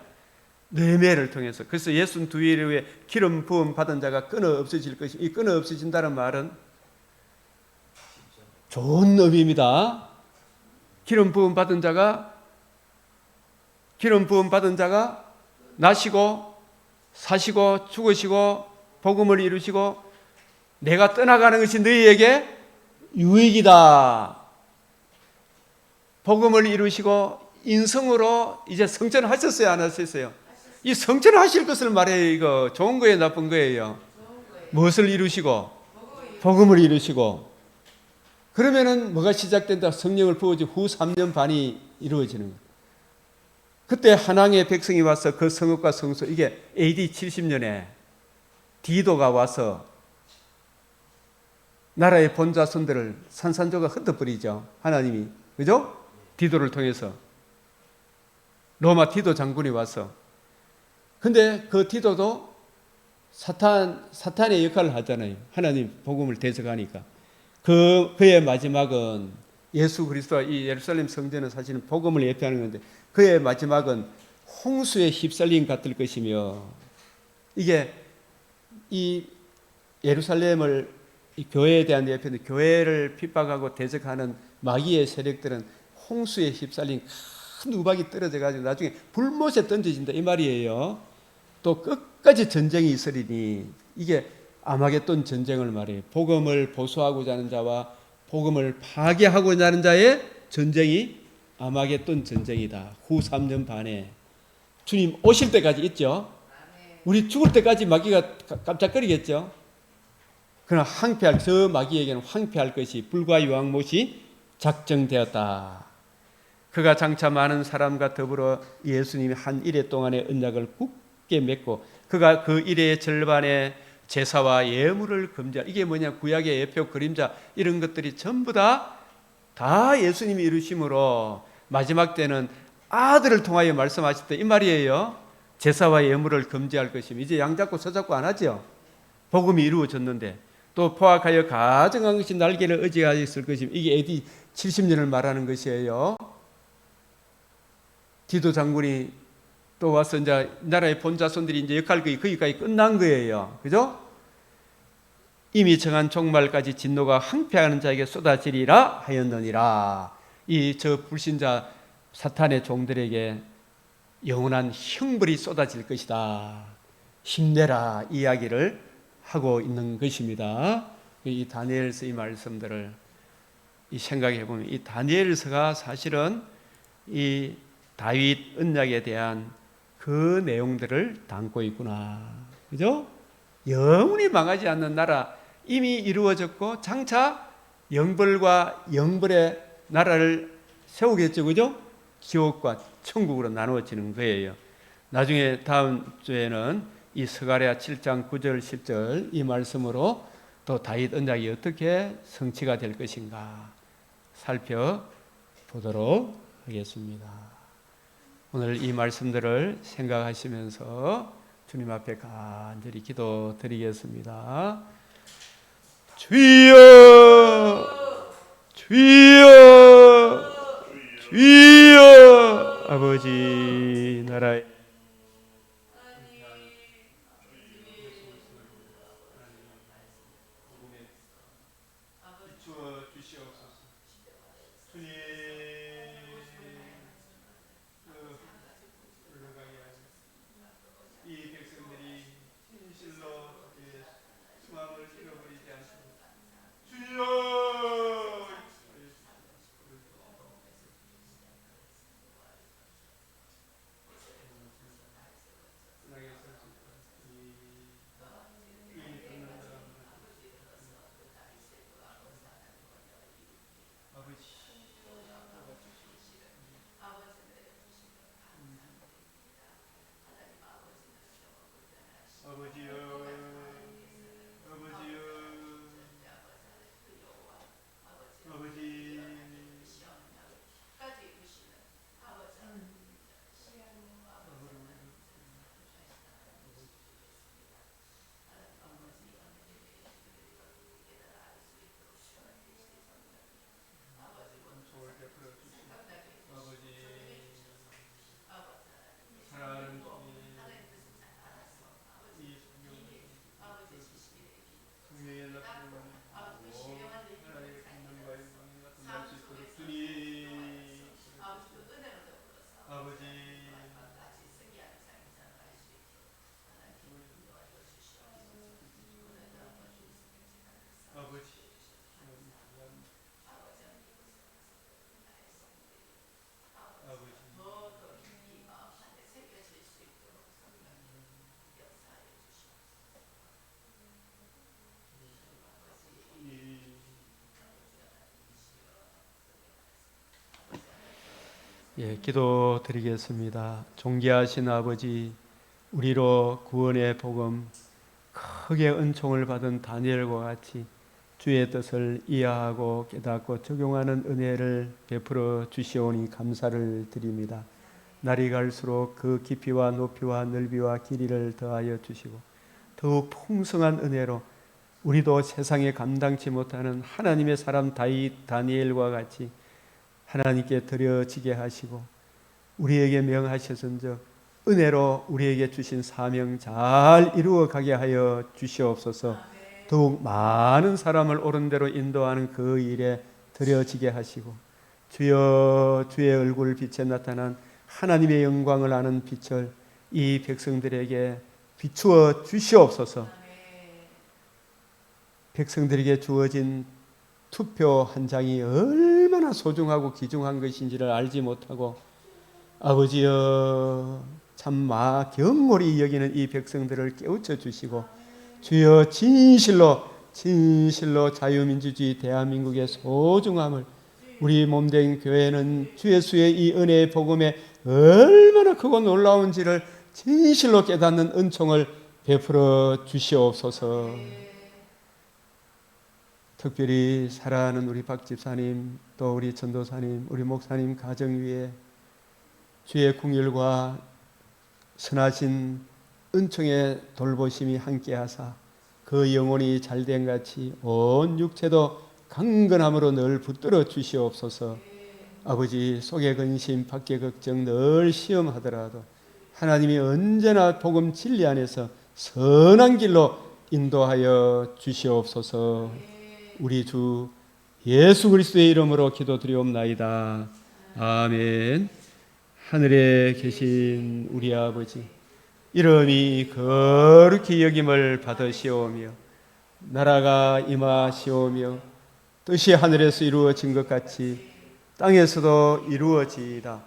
내매를 통해서. 그래서 62일 후에 기름 부음 받은 자가 끊어 없어질 것이. 이 끊어 없어진다는 말은 좋은 의미입니다. 기름 부음 받은 자가 나시고 사시고 죽으시고 복음을 이루시고 내가 떠나가는 것이 너희에게 유익이다. 복음을 이루시고 인성으로 이제 성전을 하셨어요, 안 하셨어요? 이 성전을 하실 것을 말해요. 이거 좋은 거예요, 나쁜 거예요? 무엇을 이루시고? 복음을 이루시고. 그러면은 뭐가 시작된다? 성령을 부어주고 후 3년 반이 이루어지는 거예요. 그때 한왕의 백성이 와서 그 성읍과 성소, 이게 AD 70년에 디도가 와서 나라의 본자손들을 산산조각 흩어버리죠. 하나님이. 그죠? 디도를 통해서. 로마 디도 장군이 와서. 근데 그 디도도 사탄의 역할을 하잖아요. 하나님 복음을 대적하니까. 그의 마지막은 예수 그리스도와 이 예루살렘 성전은 사실은 복음을 예표하는 건데 그의 마지막은 홍수에 휩쓸림 같을 것이며 이게 이 예루살렘을 이 교회에 대한 예표인데 교회를 핍박하고 대적하는 마귀의 세력들은 홍수에 휩쓸린 큰 우박이 떨어져 가지고 나중에 불못에 던져진다 이 말이에요. 또 끝까지 전쟁이 있으리니 이게 아마겟돈 전쟁을 말해요. 복음을 보수하고자 하는 자와 복음을 파괴하고자 하는 자의 전쟁이 아마겟돈 전쟁이다. 후 3년 반에 주님 오실 때까지 있죠. 우리 죽을 때까지 마귀가 깜짝거리겠죠. 그러나 항폐할 저 마귀에게는 항폐할 것이 불과 유황못이 작정되었다. 그가 장차 많은 사람과 더불어 예수님이 한 일해 동안의 언약을 굳게 맺고 그가 그 일의 절반에 제사와 예물을 금지할 이게 뭐냐 구약의 예표 그림자 이런 것들이 전부 다 예수님이 이루심으로 마지막 때는 아들을 통하여 말씀하실 때 이 말이에요. 제사와 예물을 금지할 것이며 이제 양 잡고 소 잡고 안 하죠. 복음이 이루어졌는데 또 포악하여 가증한 것이 날개를 의지하였을 것이며 이게 AD 70년을 말하는 것이에요. 디도 장군이 또 와서 이제 나라의 본자손들이 이제 거기까지 끝난 거예요. 그죠? 이미 정한 종말까지 진노가 항폐하는 자에게 쏟아지리라 하였느니라. 이 저 불신자 사탄의 종들에게 영원한 형벌이 쏟아질 것이다. 힘내라 이야기를 하고 있는 것입니다. 이 다니엘서 이 말씀들을 생각해 보면 이 다니엘서가 사실은 이 다윗 언약에 대한 그 내용들을 담고 있구나. 그죠? 영원히 망하지 않는 나라 이미 이루어졌고 장차 영벌과 영벌의 나라를 세우겠죠. 그죠? 지옥과 천국으로 나누어지는 거예요. 나중에 다음 주에는 이 스가랴 7장 9절 10절 이 말씀으로 또 다윗 언약이 어떻게 성취가 될 것인가 살펴보도록 하겠습니다. 오늘 이 말씀들을 생각하시면서 주님 앞에 간절히 기도드리겠습니다. 주여 주여 주여 아버지 나라의 예, 기도드리겠습니다. 존귀하신 아버지, 우리로 구원의 복음 크게 은총을 받은 다니엘과 같이 주의 뜻을 이해하고 깨닫고 적용하는 은혜를 베풀어 주시오니 감사를 드립니다. 날이 갈수록 그 깊이와 높이와 넓이와 길이를 더하여 주시고 더욱 풍성한 은혜로 우리도 세상에 감당치 못하는 하나님의 사람 다니엘과 같이 하나님께 드려지게 하시고 우리에게 명하셨은즉 은혜로 우리에게 주신 사명 잘 이루어가게 하여 주시옵소서. 더욱 많은 사람을 옳은 대로 인도하는 그 일에 드려지게 하시고 주여, 주의 얼굴 빛에 나타난 하나님의 영광을 아는 빛을 이 백성들에게 비추어 주시옵소서. 백성들에게 주어진 투표 한 장이 얼마나 소중하고 귀중한 것인지를 알지 못하고 아버지여 참 경홀히 여기는 이 백성들을 깨우쳐 주시고 주여 진실로 자유민주주의 대한민국의 소중함을 우리 몸된 교회는 주 예수의 이 은혜의 복음에 얼마나 크고 놀라운지를 진실로 깨닫는 은총을 베풀어 주시옵소서. 특별히 사랑하는 우리 박 집사님, 또 우리 전도사님, 우리 목사님 가정 위에 주의 긍휼과 선하신 은총의 돌보심이 함께하사 그 영혼이 잘된 같이 온 육체도 강건함으로 늘 붙들어 주시옵소서. 아버지, 속의 근심, 밖의 걱정 늘 시험하더라도 하나님이 언제나 복음 진리 안에서 선한 길로 인도하여 주시옵소서. 우리 주 예수 그리스도의 이름으로 기도드리옵나이다. 아멘. 하늘에 계신 우리 아버지, 이름이 거룩히 여김을 받으시오며 나라가 임하시오며 뜻이 하늘에서 이루어진 것 같이 땅에서도 이루어지이다.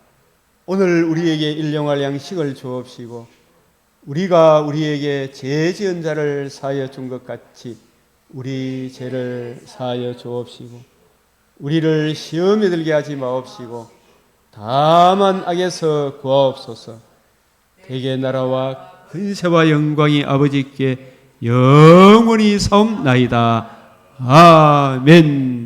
오늘 우리에게 일용할 양식을 주옵시고 우리가 우리에게 죄 지은 자를 사하여 준 것 같이 우리 죄를 사하여 주옵시고 우리를 시험에 들게 하지 마옵시고 다만 악에서 구하옵소서. 대개 나라와 근세와 영광이 아버지께 영원히 사옵나이다. 아멘.